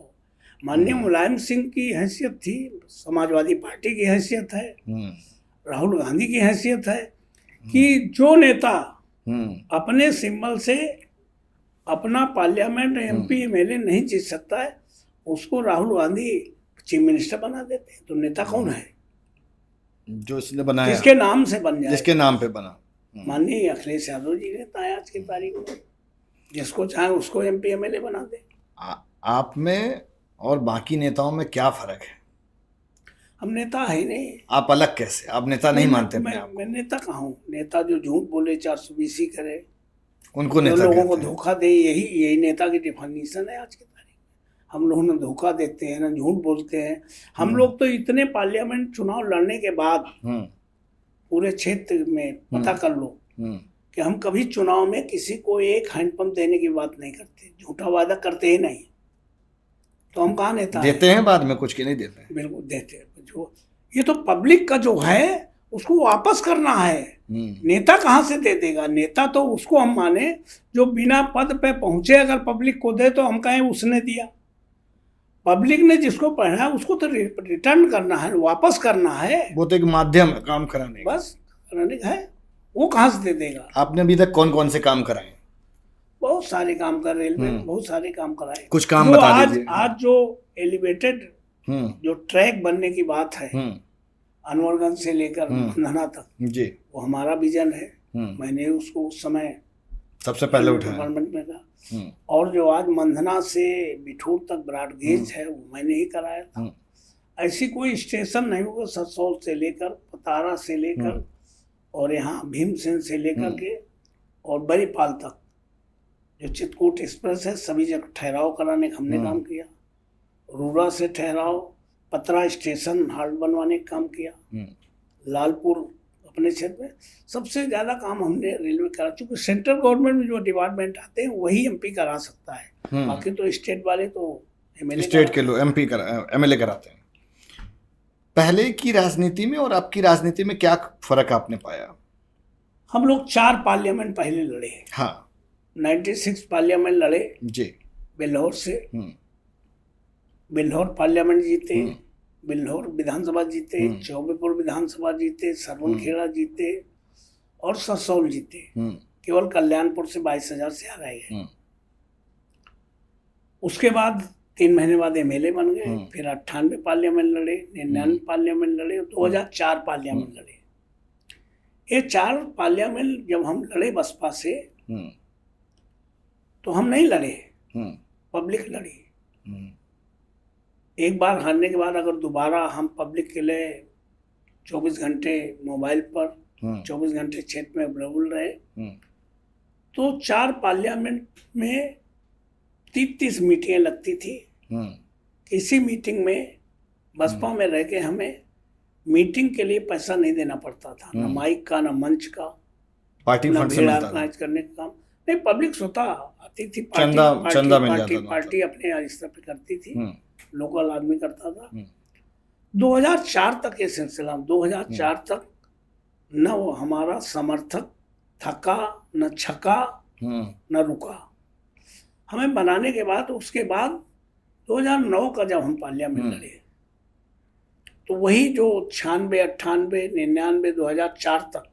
माननीय मुलायम सिंह की हैसियत थी, समाजवादी पार्टी की हैसियत है, राहुल गांधी की हैसियत है कि जो नेता अपने सिंबल से अपना पार्लियामेंट, एमपी एमएलए नहीं जीत सकता है, उसको राहुल गांधी चीफ मिनिस्टर बना देते हैं। तो नेता कौन है? जो इसने बनाया, जिसके नाम से बन जाए, जिसके नाम पे बना। माननीय अखिलेश यादव जी नेता है आज की तारीख में, जिसको चाहे उसको MP MLA बना दे। आप में और बाकी नेताओं में क्या फर्क है? हम नेता है ही नहीं। आप अलग कैसे? आप नेता नहीं मानते अपने आप? मैं नेता कहाँ हूँ? नेता जो झूठ बोले, 420 करे, उनको जो नेता लोगों को कहते हैं। धोखा दे, यही नेता की डिफिनीशन है आज की तारीख में। हम लोग ना धोखा देते हैं, ना झूठ बोलते हैं। हम लोग तो इतने पार्लियामेंट चुनाव लड़ने के बाद पूरे क्षेत्र में पता कर लो कि हम कभी चुनाव में किसी को एक हैंडपंप देने की बात नहीं करते, झूठा वादा करते ही नहीं। तो हम कहाँ नेता देते हैं बाद में कुछ के नहीं देते हैं। बिल्कुल देते हैं। जो ये तो पब्लिक का जो है उसको वापस करना है। नेता कहाँ से दे देगा? नेता तो उसको हम माने जो बिना पद पे पहुंचे अगर पब्लिक को दे तो हम कहें उसने दिया। पब्लिक ने जिसको पढ़ा उसको तो रिटर्न करना है, वापस करना है। वो तो एक माध्यम है काम कराने का। बस कराने का है, वो कहाँ से दे देगा? आपने अभी तक कौन कौन से काम कराए? बहुत सारे काम कर, रेलवे बहुत सारे काम कराए। कुछ काम बता दीजिए। आज जो एलिवेटेड जो ट्रैक बनने की बात है अनवरगंज से लेकर मंधना तक जी, वो हमारा विजन है। मैंने उसको उस समय सबसे पहले उठाया डिपार्टमेंट में था। और जो आज मंधना से बिठूर तक ब्रॉडगेज है वो मैंने ही कराया था। ऐसी कोई स्टेशन नहीं होगा, ससौल से लेकर पतारा से लेकर और यहाँ भीमसेन से लेकर के और बरीपाल तक जो चित्रकूट एक्सप्रेस है, सभी जगह ठहराव कराने का हमने काम किया। रूरा से ठहराव, पतरा स्टेशन हाल्ट बनवाने का काम किया। लालपुर अपने क्षेत्र में सबसे ज़्यादा काम हमने रेलवे करा, चूँकि सेंट्रल गवर्नमेंट में जो डिपार्टमेंट आते हैं वही MP करा सकता है। बाकी तो स्टेट वाले तो MLA, स्टेट के लोग MP MLA कराते हैं। पहले की राजनीति में और आपकी राजनीति में क्या फर्क आपने पाया? हम लोग 4 पार्लियामेंट पहले लड़े। हाँ, 96 पार्लियामेंट लड़े जी, बेल्लौर से। बेल्लौर पार्लियामेंट जीते, बेल्लौर विधानसभा जीते, चौबेपुर विधानसभा जीते, सरवनखेड़ा जीते और ससौल जीते। केवल कल्याणपुर से 22,000 से हराए गए। उसके बाद 3 महीने बाद MLA बन गए। फिर 98 पार्लियामेंट लड़े, 99 पार्लियामेंट लड़े, 2004 पार्लियामेंट लड़े। ये 4 पार्लियामेंट जब हम लड़े बसपा से तो हम नहीं लड़े, पब्लिक लड़ी। एक बार हारने के बाद अगर दोबारा हम पब्लिक के लिए 24 घंटे मोबाइल पर 24 घंटे क्षेत्र में अवेलेबल रहे तो 4 पार्लियामेंट में 30 मीटिंगें लगती थी। किसी मीटिंग में बसपा में रह के हमें मीटिंग के लिए पैसा नहीं देना पड़ता था, ना माइक का, ना मंच का, पार्टी ना फंड से भीड़ मिलता था। ऑर्गेनाइज करने का काम नहीं। पब्लिक स्वतः आती थी, चंदा मिल जाता था। पार्टी अपने स्तर पे करती थी, लोकल आदमी करता था। 2004 तक ये सिलसिला, 2004 तक न वो हमारा समर्थक थका न छका न रुका। हमें बनाने के बाद उसके बाद 2009 का जब हम पार्लियामेंट लड़े तो वही जो 96, 98, 99, 2004 तक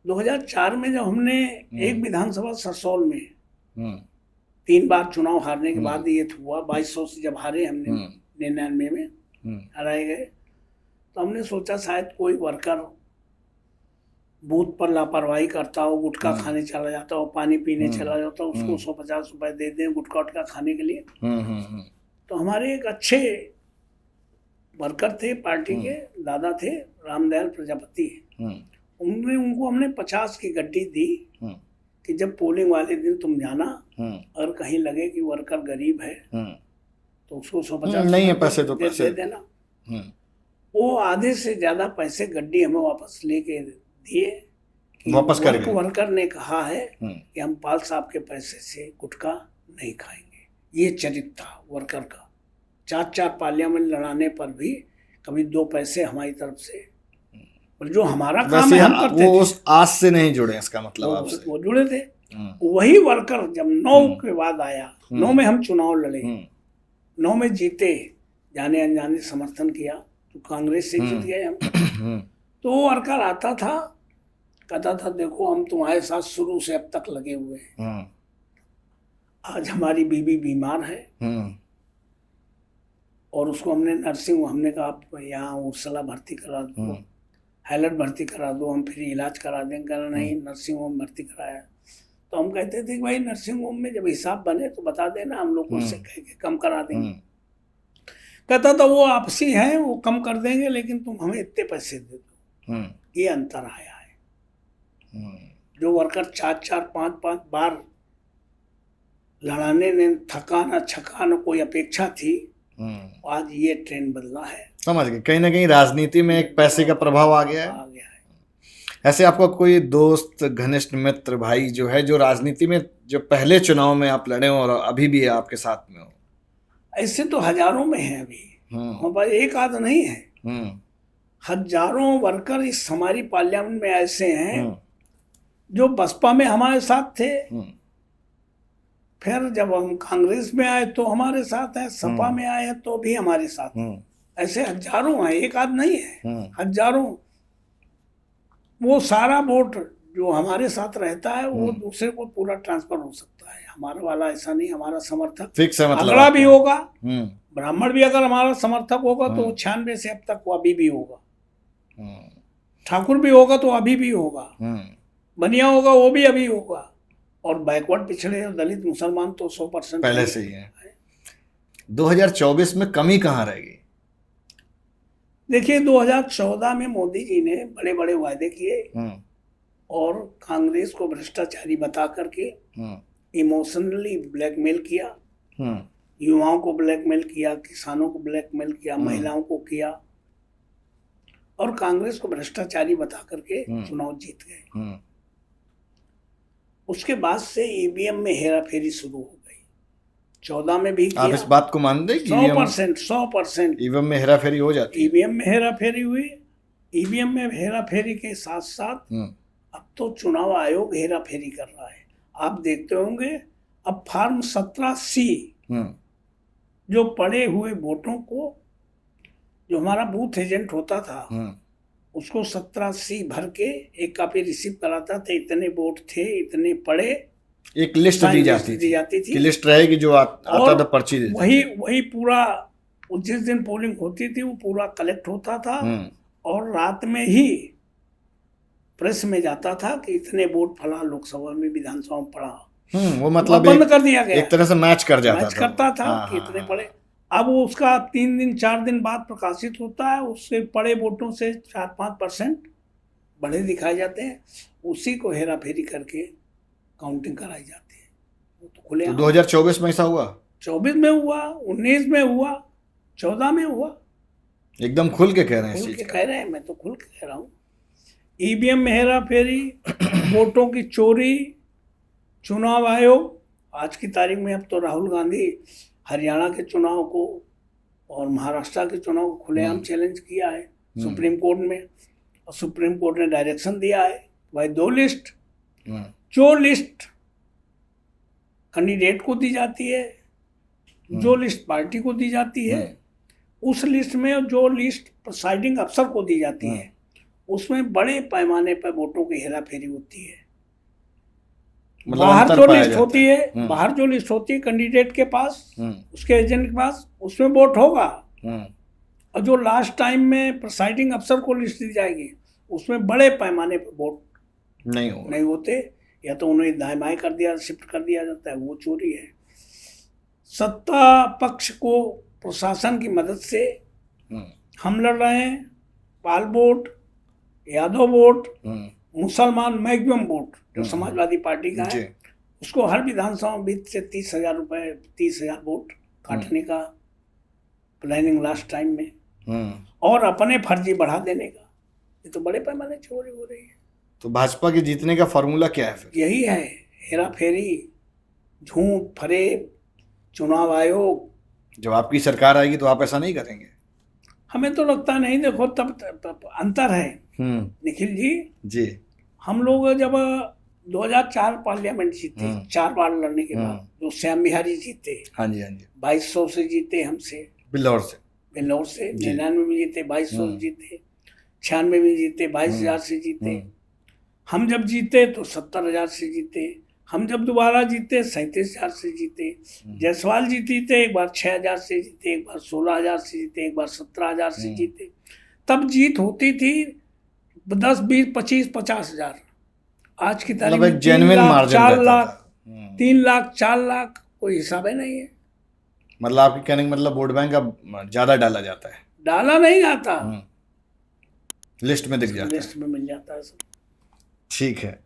2004 में जब हमने एक विधानसभा ससौल में 3 बार चुनाव हारने के बाद ये हुआ, 2200 से जब हारे हमने 99 में हराए गए, तो हमने सोचा शायद कोई वर्कर बूथ पर लापरवाही करता हो, गुटखा खाने चला जाता हो, पानी पीने चला जाता हो, उसको 150 रुपए दे दें गुटखा उटखा खाने के लिए। तो हमारे एक अच्छे वर्कर थे पार्टी के, दादा थे रामदयाल प्रजापति, उनको हमने 50 की गड्डी दी कि जब पोलिंग वाले दिन तुम जाना, अगर कहीं लगे कि वर्कर गरीब है तो उसको 150 नहीं है पैसे तो दे देना। वो आधे से ज्यादा पैसे गड्डी हमें वापस लेके दिए कि वापस कर गए। वर्कर ने कहा है कि हम पाल साहब के पैसे से गुटखा नहीं खाएंगे। ये चरित्र था वर्कर का। 4 पार्लियामेंट लड़ाने पर भी कभी 2 पैसे हमारी तरफ से, और जो हमारा काम है हम करते थे। वो उस आस से नहीं जुड़े, इसका मतलब आपसे वो जुड़े थे। वही वर्कर जब 9 के बाद आया, 9 में हम चुनाव लड़े, 9 में जीते, जाने अनजाने समर्थन किया तो कांग्रेस से जीत गए हम। तो वो वर्कर आता था, कहता था देखो हम तुम्हारे साथ शुरू से अब तक लगे हुए हैं, आज हमारी बीवी बीमार है और उसको हमने नर्सिंग, हमने कहा आप यहाँ उर्सला भर्ती करा दो, हैलट भर्ती करा दो, हम फिर इलाज करा देंगे। कहना नहीं, नर्सिंग होम भर्ती कराया। तो हम कहते थे कि भाई नर्सिंग होम में जब हिसाब बने तो बता देना, हम लोग उससे कह के कम करा देंगे। कहता था वो आपसी है, वो कम कर देंगे, लेकिन तुम हमें इतने पैसे दे दो। ये अंतर आया है। जो वर्कर 4-4, 5-5 बार लड़ाने ने थका न छका न कोई अपेक्षा थी, आज ये ट्रेंड बदला है। समझ गए, कहीं ना कहीं राजनीति में एक पैसे का प्रभाव आ गया है। ऐसे आपका कोई दोस्त, घनिष्ठ मित्र, भाई जो है, जो राजनीति में, जो पहले चुनाव में आप लड़े हो और अभी भी आपके साथ में हो? ऐसे तो हजारों में है अभी, हमारे एक आध नहीं है। हजारों वर्कर इस हमारी पार्लियामेंट में ऐसे हैं जो बसपा में हमारे साथ थे, फिर जब हम कांग्रेस में आए तो हमारे साथ है, सपा में आए तो भी हमारे साथ है। ऐसे हजारों हैं, एक आध नहीं है, हजारों। वो सारा वोट जो हमारे साथ रहता है वो दूसरे को पूरा ट्रांसफर हो सकता है। हमारा वाला ऐसा नहीं, हमारा समर्थक फिक्स है, मतलब अगला भी होगा। ब्राह्मण भी अगर हमारा समर्थक होगा तो 96 से अब तक वो अभी भी होगा। ठाकुर भी होगा तो अभी भी होगा, बनिया होगा वो भी अभी होगा, और बैकवर्ड पिछड़े दलित मुसलमान तो 100% पहले से ही है। 2024 में कमी कहाँ रहेगी? देखिए 2014 में मोदी जी ने बड़े बड़े वायदे किए और कांग्रेस को भ्रष्टाचारी बता करके इमोशनली ब्लैकमेल किया, युवाओं को ब्लैकमेल किया, किसानों को ब्लैकमेल किया, महिलाओं को किया, और कांग्रेस को भ्रष्टाचारी बता करके चुनाव जीत गए। उसके बाद से ईवीएम में हेरा फेरी शुरू हो गई। 14 में भी किया। आप इस बात को मानते हैं कि 100% ईवीएम में हेरा फेरी हो जाती है? ईवीएम में हेरा फेरी हुई। ईवीएम में हेरा फेरी के साथ साथ अब तो चुनाव आयोग हेरा फेरी कर रहा है। आप देखते होंगे अब फॉर्म 17C जो पड़े हुए वोटों को, जो हमारा बूथ एजेंट होता था उसको 17C भर के एक कॉपी रिसीव कराता था, इतने वोट थे, इतने पड़े, एक लिस्ट दी जाती थी कि लिस्ट रहेगी जो आता था, पर्ची देते वही पूरा जिस दिन पोलिंग होती थी वो पूरा कलेक्ट होता था, और रात में ही प्रेस में जाता था कि इतने वोट फला लोकसभा में, विधानसभा में पड़ा। वो मतलब बंद कर दिया गया, एक तरह से मैच करता था कि इतने पड़े। अब उसका 3 दिन 4 दिन बाद प्रकाशित होता है, उससे पड़े वोटों से 4-5% बढ़े दिखाए जाते हैं, उसी को हेरा फेरी करके काउंटिंग कराई जाती है। वो तो खुले। 2024 में ऐसा हुआ? 24 में हुआ, 19 में हुआ, 14 में हुआ। एकदम खुल के कह रहे हैं? खुल के कह रहे हैं, मैं तो खुल के कह रहा हूँ। ईवीएम में हेरा फेरी, वोटों की चोरी, चुनाव आयोग आज की तारीख में, अब तो राहुल गांधी हरियाणा के चुनाव को और महाराष्ट्र के चुनाव को खुलेआम चैलेंज किया है सुप्रीम कोर्ट में, और सुप्रीम कोर्ट ने डायरेक्शन दिया है भाई 2 लिस्ट, जो लिस्ट कैंडिडेट को दी जाती है, जो लिस्ट पार्टी को दी जाती है, उस लिस्ट में जो लिस्ट प्रिसाइडिंग अफसर को दी जाती है, उसमें बड़े पैमाने पर वोटों की हेरा फेरी होती है। बाहर जो लिस्ट होती है, बाहर जो लिस्ट होती है कैंडिडेट के पास, उसके एजेंट के पास, उसमें वोट होगा, और जो लास्ट टाइम में प्रिसाइडिंग अफसर को लिस्ट दी जाएगी उसमें बड़े पैमाने पर वोट नहीं होते, या तो उन्हें दाएं बाएं कर दिया, शिफ्ट कर दिया जाता है, वो चोरी है। सत्ता पक्ष को प्रशासन की मदद से हम लड़ रहे हैं। पाल वोट, यादव वोट, मुसलमान मैक्सिमम वोट जो समाजवादी पार्टी का है, उसको हर विधानसभा में 20 से 30,000 रुपए, 30,000 वोट काटने का प्लानिंग लास्ट टाइम में, और अपने फर्जी बढ़ा देने का। ये तो बड़े पैमाने चोरी हो रही है। तो भाजपा के जीतने का फॉर्मूला क्या है फिर? यही है, हेरा फेरी, झूठ फरेब, चुनाव आयोग। जब आपकी सरकार आएगी तो आप ऐसा नहीं करेंगे? हमें तो लगता नहीं। देखो तब अंतर है निखिल जी। हम लोग जब 2004 पार्लियामेंट जीते, 4 बार लड़ने के बाद, जो श्याम बिहारी जीते, हाँ जी 2200 से जीते हमसे, बिल्लौर से 99 में जीते, 2200 से जीते, 96 में जीते, 22,000 से जीते। हम जब जीते तो 70,000 से जीते, हम जब दोबारा जीते 37,000 से जीते। जायसवाल जीती थे एक बार 6,000 से जीते, एक बार 16,000 से जीते, एक बार 17,000 से जीते। तब जीत होती थी 10, 20, 25, 50,000। आज की तारीख में 3 लाख, 4 लाख, 3 लाख, 4 लाख, कोई हिसाब ही नहीं है। मतलब आपके कहने का मतलब वोट बैंक का ज्यादा डाला जाता है? डाला नहीं जाता, लिस्ट में दिख जाता है, लिस्ट में मिल जाता है सब। ठीक है।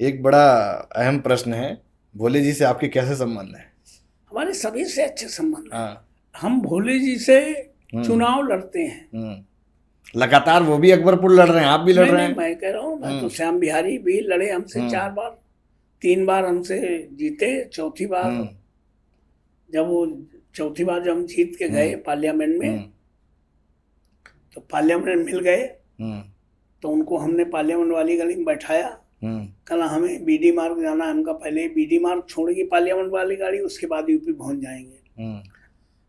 एक बड़ा अहम प्रश्न है, भोले जी से आपके कैसे संबंध है? हमारे सभी से अच्छे संबंध हैं। हाँ। हम भोले जी से चुनाव लड़ते हैं। लगातार वो भी अकबरपुर लड़ रहे हैं, आप भी लड़ रहे हैं। मैं कह रहा हूँ, मैं तो श्याम बिहारी भी लड़े हमसे 4 बार, 3 बार हमसे जीते। चौथी बार जब हम जीत के गए पार्लियामेंट में, तो पार्लियामेंट मिल गए, तो उनको हमने पार्लियामेंट वाली गली में बैठाया। कल हमें बीडी मार्ग जाना है, हमका पहले बीडी मार्ग छोड़ेगी पार्लियामेंट वाली गाड़ी, उसके बाद यूपी पहुंच जाएंगे।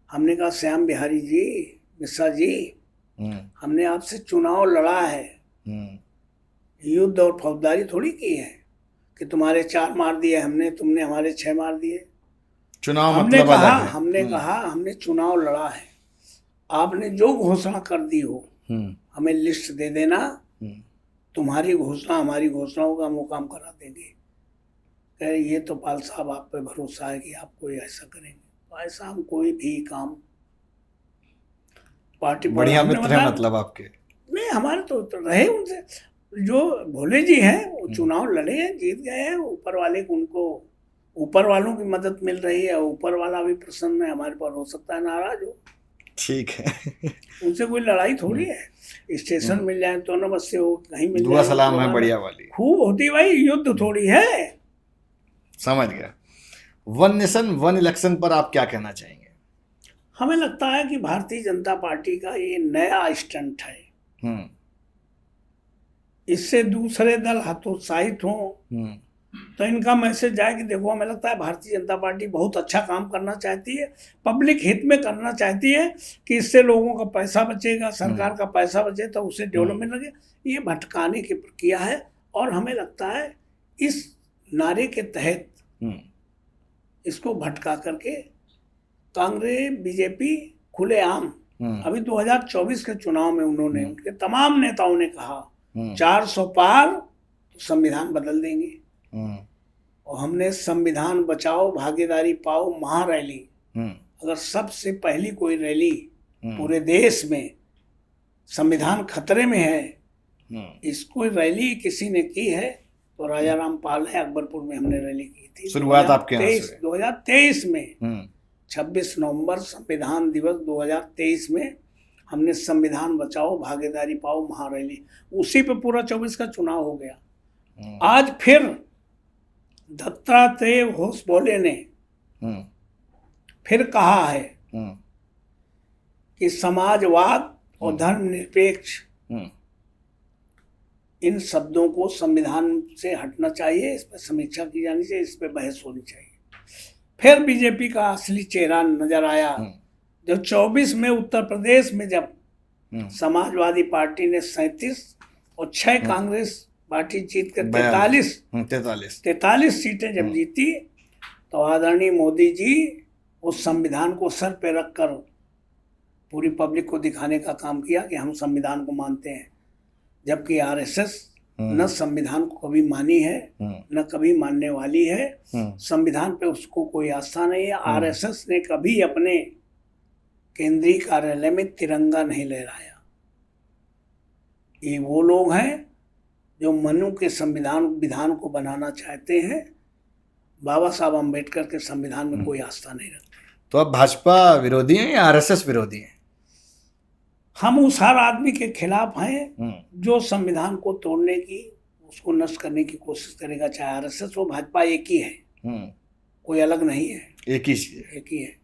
हमने कहा श्याम बिहारी जी, मिश्रा जी, हमने आपसे चुनाव लड़ा है, युद्ध और फौजदारी थोड़ी की है कि तुम्हारे 4 मार दिए हमने, तुमने हमारे 6 मार दिए। चुनाव हमने मतलब कहा अलग है। हमने चुनाव लड़ा है, आपने जो घोषणा कर दी हो हमें लिस्ट दे देना, तुम्हारी घोषणा हमारी घोषणाओं का हम वो काम करा देंगे। कह ये तो पाल साहब आप पे भरोसा है कि आप कोई ऐसा करेंगे। तो ऐसा हम कोई भी काम पार्टी बढ़िया मित्र है मतलब आपके? नहीं, हमारे तो रहे उनसे। जो भोले जी हैं वो चुनाव लड़े हैं, जीत गए हैं, ऊपर वाले को, उनको ऊपर वालों की मदद मिल रही है, ऊपर वाला भी प्रसन्न है, हमारे पर हो सकता है नाराज हो। ठीक है। उनसे कोई लड़ाई थोड़ी है, स्टेशन मिल जाए तो नमस्ते हो, कहीं मिल दुआ जाए सलाम है बढ़िया वाली, खूब होती भाई, युद्ध थोड़ी है। समझ गया। वन नेशन वन इलेक्शन पर आप क्या कहना चाहेंगे? हमें लगता है कि भारतीय जनता पार्टी का ये नया स्टंट है, इससे दूसरे दल हतोत्साहित हों तो इनका मैसेज जाए कि देखो, हमें लगता है भारतीय जनता पार्टी बहुत अच्छा काम करना चाहती है, पब्लिक हित में करना चाहती है कि इससे लोगों का पैसा बचेगा, सरकार का पैसा बचे तो उसे डेवलपमेंट लगे। ये भटकाने की प्रक्रिया है, और हमें लगता है इस नारे के तहत इसको भटका करके कांग्रेस बीजेपी खुलेआम अभी 2024 के चुनाव में उन्होंने, उनके तमाम नेताओं ने कहा 400 पार तो संविधान बदल देंगे। और हमने संविधान बचाओ भागीदारी पाओ महारैली, अगर सबसे पहली कोई रैली पूरे देश में संविधान खतरे में है, इसको रैली किसी ने की है तो राजा रामपाल है, अकबरपुर में हमने रैली की थी। शुरुआत आपके यहाँ से 2023 में 26 नवंबर संविधान दिवस 2023 में हमने संविधान बचाओ भागीदारी पाओ महारैली, उसी पे पूरा 24 का चुनाव हो गया। आज फिर दत्तात्रेय होसबोले ने फिर कहा है कि समाजवाद और धर्मनिरपेक्ष, इन शब्दों को संविधान से हटना चाहिए, इस पर समीक्षा की जानी चाहिए, इस पर बहस होनी चाहिए। फिर बीजेपी का असली चेहरा नजर आया जब 24 में उत्तर प्रदेश में जब समाजवादी पार्टी ने 37 और 6 कांग्रेस पार्टी जीत कर 43 सीटें जब जीती, तो आदरणीय मोदी जी उस संविधान को सर पे रखकर पूरी पब्लिक को दिखाने का काम किया कि हम संविधान को मानते हैं, जबकि आरएसएस न संविधान को कभी मानी है न कभी मानने वाली है। संविधान पे उसको कोई आस्था नहीं है। आरएसएस ने कभी अपने केंद्रीय कार्यालय में तिरंगा नहीं लहराया। ये वो लोग हैं जो मनु के संविधान विधान को बनाना चाहते हैं, बाबा साहब अम्बेडकर के संविधान में कोई आस्था नहीं रखते। तो आप भाजपा विरोधी हैं या आरएसएस विरोधी हैं? हम उस हर आदमी के खिलाफ हैं जो संविधान को तोड़ने की, उसको नष्ट करने की कोशिश करेगा, चाहे आरएसएस हो भाजपा, एक ही है, कोई अलग नहीं है, एक ही है।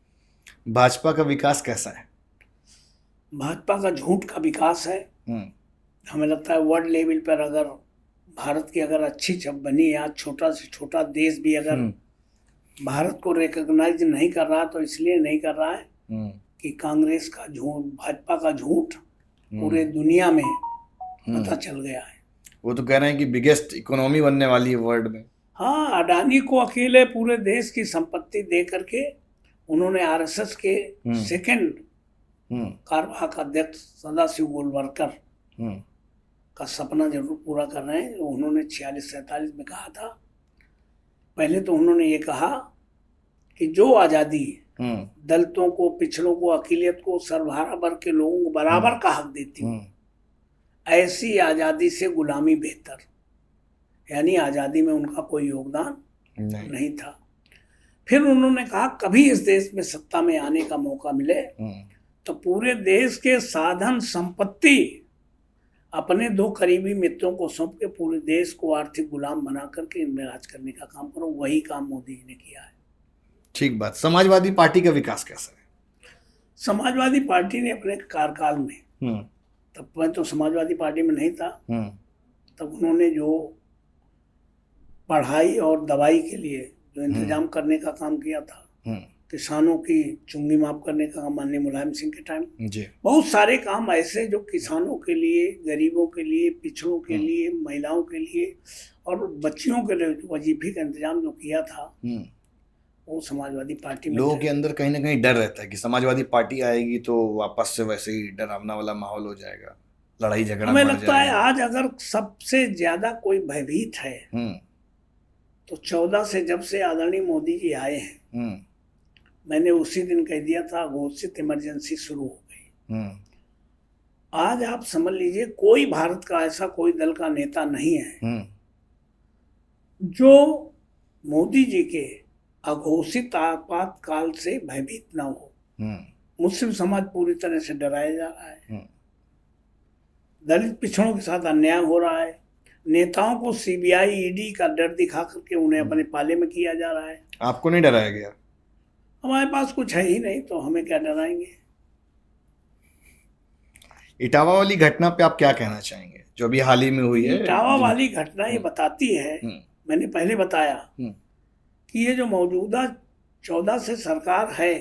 भाजपा का विकास कैसा है? भाजपा का झूठ का विकास है। हमें लगता है वर्ल्ड लेवल पर अगर भारत की अगर अच्छी छवि बनी है, आज छोटा से छोटा देश भी अगर भारत को रिकॉग्नाइज नहीं कर रहा तो इसलिए नहीं कर रहा है कि कांग्रेस का झूठ, भाजपा का झूठ पूरे दुनिया में पता चल गया है। वो तो कह रहे हैं कि बिगेस्ट इकोनॉमी बनने वाली है वर्ल्ड में। हाँ, अडानी को अकेले पूरे देश की संपत्ति दे करके उन्होंने आरएसएस के सेकंड कार्यवाहक अध्यक्ष सदाशिव गोलवलकर का सपना जरूर पूरा कर रहे हैं। उन्होंने 46-47 में कहा था। पहले तो उन्होंने ये कहा कि जो आज़ादी दलितों को, पिछड़ों को, अक़लियत को, सर्वहारा वर्ग के लोगों को बराबर का हक देती हूँ, ऐसी आज़ादी से गुलामी बेहतर। यानी आज़ादी में उनका कोई योगदान नहीं था। फिर उन्होंने कहा कभी इस देश में सत्ता में आने का मौका मिले तो पूरे देश के साधन संपत्ति अपने 2 करीबी मित्रों को सौंप के पूरे देश को आर्थिक गुलाम बना करके इनमें राज करने का काम करो। वही काम मोदी जी ने किया है। ठीक बात। समाजवादी पार्टी का विकास कैसा है? समाजवादी पार्टी ने अपने कार्यकाल में, तब मैं तो समाजवादी पार्टी में नहीं था, तब उन्होंने जो पढ़ाई और दवाई के लिए जो इंतजाम करने का काम किया था, किसानों की चुंगी माफ करने का काम माननीय मुलायम सिंह के टाइम, बहुत सारे काम ऐसे जो किसानों के लिए, गरीबों के लिए, पिछड़ों के लिए, महिलाओं के लिए और बच्चियों के लिए वजीफे का इंतजाम जो किया था, वो समाजवादी पार्टी में। लोगों के अंदर कहीं ना कहीं डर रहता है कि समाजवादी पार्टी आएगी तो वापस से वैसे ही डरावना वाला माहौल हो जाएगा, लड़ाई झगड़ा। हमें लगता है आज अगर सबसे ज्यादा कोई भयभीत है तो 14 से जब से आदरणीय मोदी जी आए हैं, मैंने उसी दिन कह दिया था घोषित इमरजेंसी शुरू हो गई। आज आप समझ लीजिए कोई भारत का ऐसा कोई दल का नेता नहीं है जो मोदी जी के अघोषित आपातकाल से भयभीत ना हो। मुस्लिम समाज पूरी तरह से डराया जा रहा है, दलित पिछड़ों के साथ अन्याय हो रहा है, नेताओं को सीबीआई ईडी का डर दिखा करके उन्हें अपने पाले में किया जा रहा है। आपको नहीं डराया गया? हमारे पास कुछ है ही नहीं तो हमें क्या डराएंगे। इटावा वाली घटना पे आप क्या कहना चाहेंगे जो अभी हाल ही में हुई है? इटावा वाली घटना ये बताती है, मैंने पहले बताया कि ये जो मौजूदा 14 से सरकार है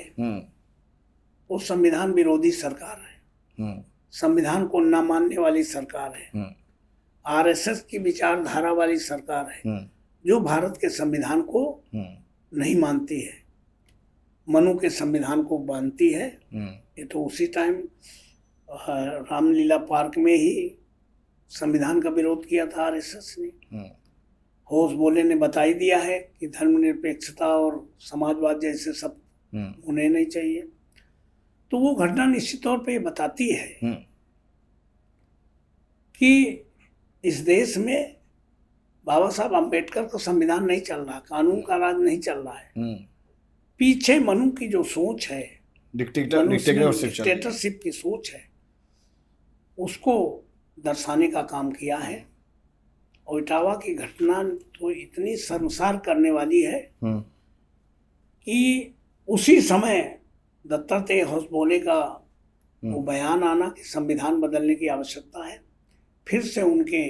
वो संविधान विरोधी सरकार है, संविधान को न मानने वाली सरकार है, आरएसएस की विचारधारा वाली सरकार है जो भारत के संविधान को नहीं मानती है, मनु के संविधान को मानती है। ये तो उसी टाइम रामलीला पार्क में ही संविधान का विरोध किया था आरएसएस ने। होश बोले ने बता ही दिया है कि धर्मनिरपेक्षता और समाजवाद जैसे सब होने नहीं चाहिए। तो वो घटना निश्चित तौर पे बताती है कि इस देश में बाबा साहब अम्बेडकर का संविधान नहीं चल रहा, कानून का राज नहीं चल रहा है। पीछे मनु की जो सोच है, डिक्टेटरशिप की सोच है, उसको दर्शाने का काम किया है। और इटावा की घटना तो इतनी शर्मसार करने वाली है कि उसी समय दत्तात्रेय होसबोले का वो बयान आना कि संविधान बदलने की आवश्यकता है, फिर से उनके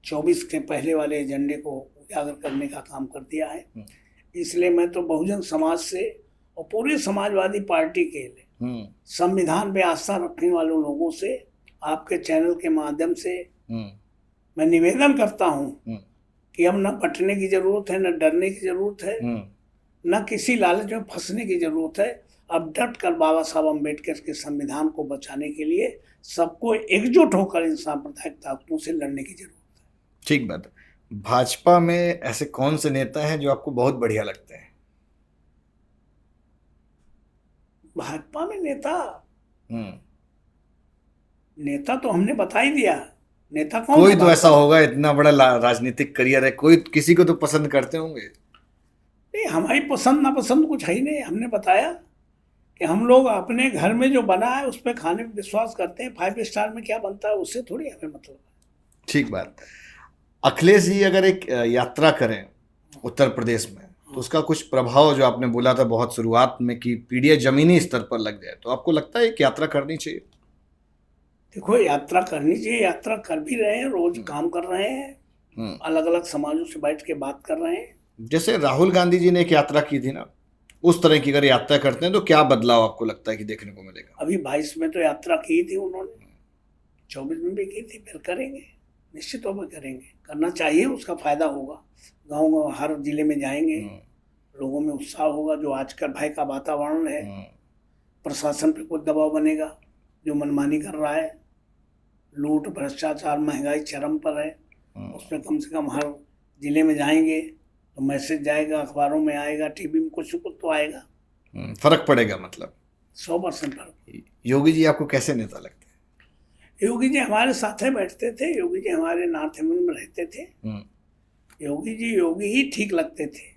24 के पहले वाले एजेंडे को उजागर करने का काम कर दिया है। इसलिए मैं तो बहुजन समाज से और पूरे समाजवादी पार्टी के लिए संविधान पे आस्था रखने वालों लोगों से आपके चैनल के माध्यम से मैं निवेदन करता हूँ कि अब न बटने की जरूरत है, न डरने की जरूरत है, न किसी लालच में फंसने की जरूरत है। अब डट कर बाबा साहब अम्बेडकर के संविधान को बचाने के लिए सबको एकजुट होकर इन सांप्रदायिक ताकतों से लड़ने की जरूरत है। ठीक बात। भाजपा में ऐसे कौन से नेता हैं जो आपको बहुत बढ़िया लगते हैं? भाजपा में नेता तो हमने बता ही दिया। नेता कौन? कोई तो ऐसा होगा, इतना बड़ा राजनीतिक करियर है, कोई किसी को तो पसंद करते होंगे। नहीं, हमारी पसंद नापसंद कुछ है ही नहीं। हमने बताया कि हम लोग अपने घर में जो बना है उस पर खाने में विश्वास करते हैं। 5 स्टार में क्या बनता है उससे थोड़ी हमें मतलब है। ठीक बात। अखिलेश जी अगर एक यात्रा करें उत्तर प्रदेश में तो उसका कुछ प्रभाव, जो आपने बोला था बहुत शुरुआत में कि पीढ़ियां जमीनी स्तर पर लग जाए, तो आपको लगता है कि यात्रा करनी चाहिए? देखो, यात्रा करनी चाहिए, यात्रा कर भी रहे हैं, रोज काम कर रहे हैं, अलग अलग समाजों से बैठ के बात कर रहे हैं। जैसे राहुल गांधी जी ने एक यात्रा की थी ना, उस तरह की अगर यात्रा करते हैं तो क्या बदलाव आपको लगता है कि देखने को मिलेगा? अभी 22 में तो यात्रा की थी उन्होंने, 24 में भी की थी, फिर करेंगे। निश्चित तौर पर करेंगे, करना चाहिए, उसका फायदा होगा। गाँव हर जिले में जाएंगे, लोगों में उत्साह होगा। जो आजकल भय का वातावरण है, प्रशासन पे कुछ दबाव बनेगा, जो मनमानी कर रहा है, लूट भ्रष्टाचार महंगाई चरम पर है, उसमें कम से कम हर जिले में जाएंगे तो मैसेज जाएगा, अखबारों में आएगा, टीवी में कुछ तो आएगा, फर्क पड़ेगा। मतलब 100% फर्क। योगी जी आपको कैसे नेता लगते हैं? योगी जी हमारे साथ में बैठते थे, योगी जी हमारे नॉर्थ में रहते थे, योगी ही ठीक लगते थे।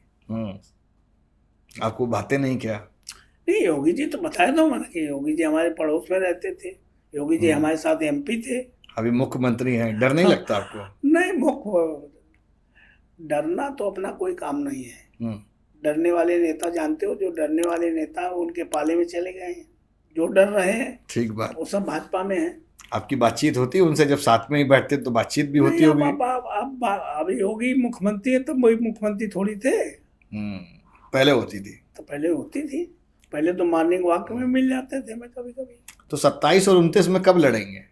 आपको बातें नहीं क्या? नहीं, योगी जी तो बताया था मैंने कि योगी जी हमारे पड़ोस में रहते थे, योगी जी हमारे साथ MP थे, अभी मुख्यमंत्री हैं। डर नहीं लगता आपको? नहीं, डरना तो अपना कोई काम नहीं है। डरने वाले नेता जानते हो, जो डरने वाले नेता उनके पाले में चले गए हैं, जो डर रहे हैं ठीक बात, वो सब भाजपा में है। आपकी बातचीत होती है उनसे? जब साथ में ही बैठते तो बातचीत भी होती होगी? अब योगी मुख्यमंत्री है, तब वही मुख्यमंत्री थोड़ी थे। पहले होती थी? तो पहले होती थी, पहले तो मॉर्निंग वॉक में मिल जाते थे मैं कभी कभी। तो 27 और 29 में कब लड़ेंगे?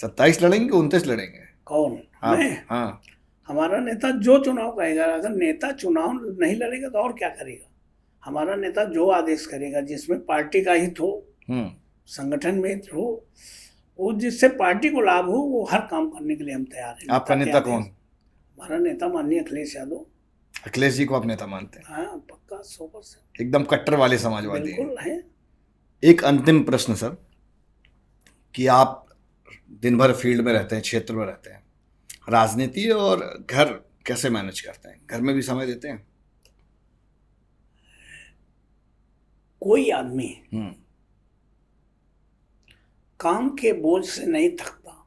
27 लड़ेंगे, 29 लड़ेंगे? कौन? हाँ, मैं? हाँ। हमारा नेता जो चुनाव कहेगा, अगर नेता चुनाव नहीं लड़ेगा तो और क्या करेगा? हमारा नेता जो आदेश करेगा, जिसमें पार्टी का हित हो, संगठन में हित हो, वो जिससे पार्टी को लाभ हो, वो हर काम करने के लिए हम तैयार हैं। आपका नेता कौन? हमारा नेता माननीय अखिलेश यादव। अखिलेश जी को आप नेता मानते हैं? हाँ, पक्का 100%। एकदम कट्टर वाले समाजवादी बिल्कुल है। एक अंतिम प्रश्न सर, कि आप दिन भर फील्ड में रहते हैं, क्षेत्र में रहते हैं, राजनीति और घर कैसे मैनेज करते हैं? घर में भी समय देते हैं? कोई आदमी काम के बोझ से नहीं थकता,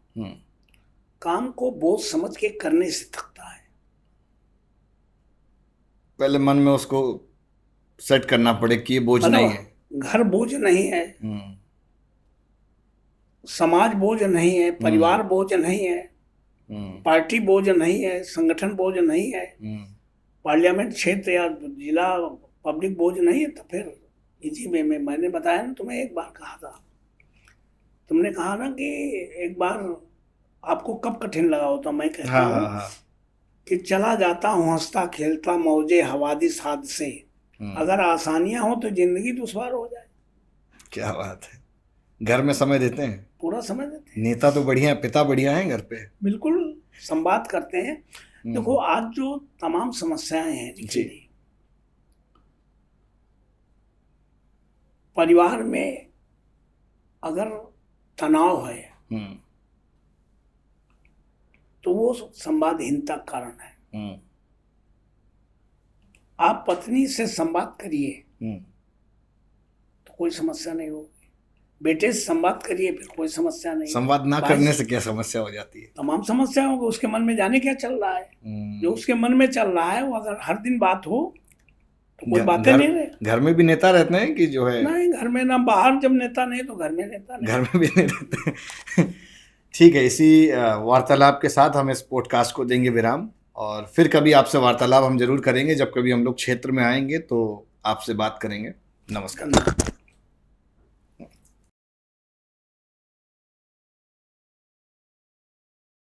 काम को बोझ समझ के करने से थकता है। पहले मन में उसको सेट करना पड़े कि ये बोझ नहीं है। घर बोझ नहीं है, समाज बोझ नहीं है, परिवार बोझ नहीं है, पार्टी बोझ नहीं है, संगठन बोझ नहीं है, पार्लियामेंट क्षेत्र या जिला पब्लिक बोझ नहीं है। तो फिर इसी में मैंने बताया ना, तुम्हें एक बार कहा था, तुमने कहा ना कि एक बार आपको कब कठिन लगा हो, तो मैं कहता हूँ कि चला जाता हूँ हंसता खेलता मौजे हवादिस हादसे, अगर आसानियां हो तो जिंदगी दुश्वार हो जाए। क्या बात है। घर में समय देते हैं? पूरा समय देते हैं। नेता तो बढ़िया, पिता बढ़िया है घर पे? बिल्कुल, संवाद करते हैं। देखो, आज जो तमाम समस्याएं हैं जी, परिवार में अगर तनाव है तो वो संवादहीनता का कारण है। आप पत्नी से संवाद करिए तो कोई समस्या नहीं होगी, बेटे से संवाद करिए फिर कोई समस्या नहीं। संवाद ना करने से क्या समस्या हो जाती है? तमाम समस्या होगी। उसके मन में जाने क्या चल रहा है, जो उसके मन में चल रहा है वो अगर हर दिन बात हो तो कोई बातें नहीं रहे। घर में भी नेता रहते हैं कि जो है? नहीं, घर में ना, बाहर जब नेता नहीं तो घर में नेता नहीं। घर में भी नहीं रहते। ठीक है, इसी वार्तालाप के साथ हम इस पॉडकास्ट को देंगे विराम, और फिर कभी आपसे वार्तालाप हम जरूर करेंगे। जब कभी हम लोग क्षेत्र में आएंगे तो आपसे बात करेंगे। नमस्कार।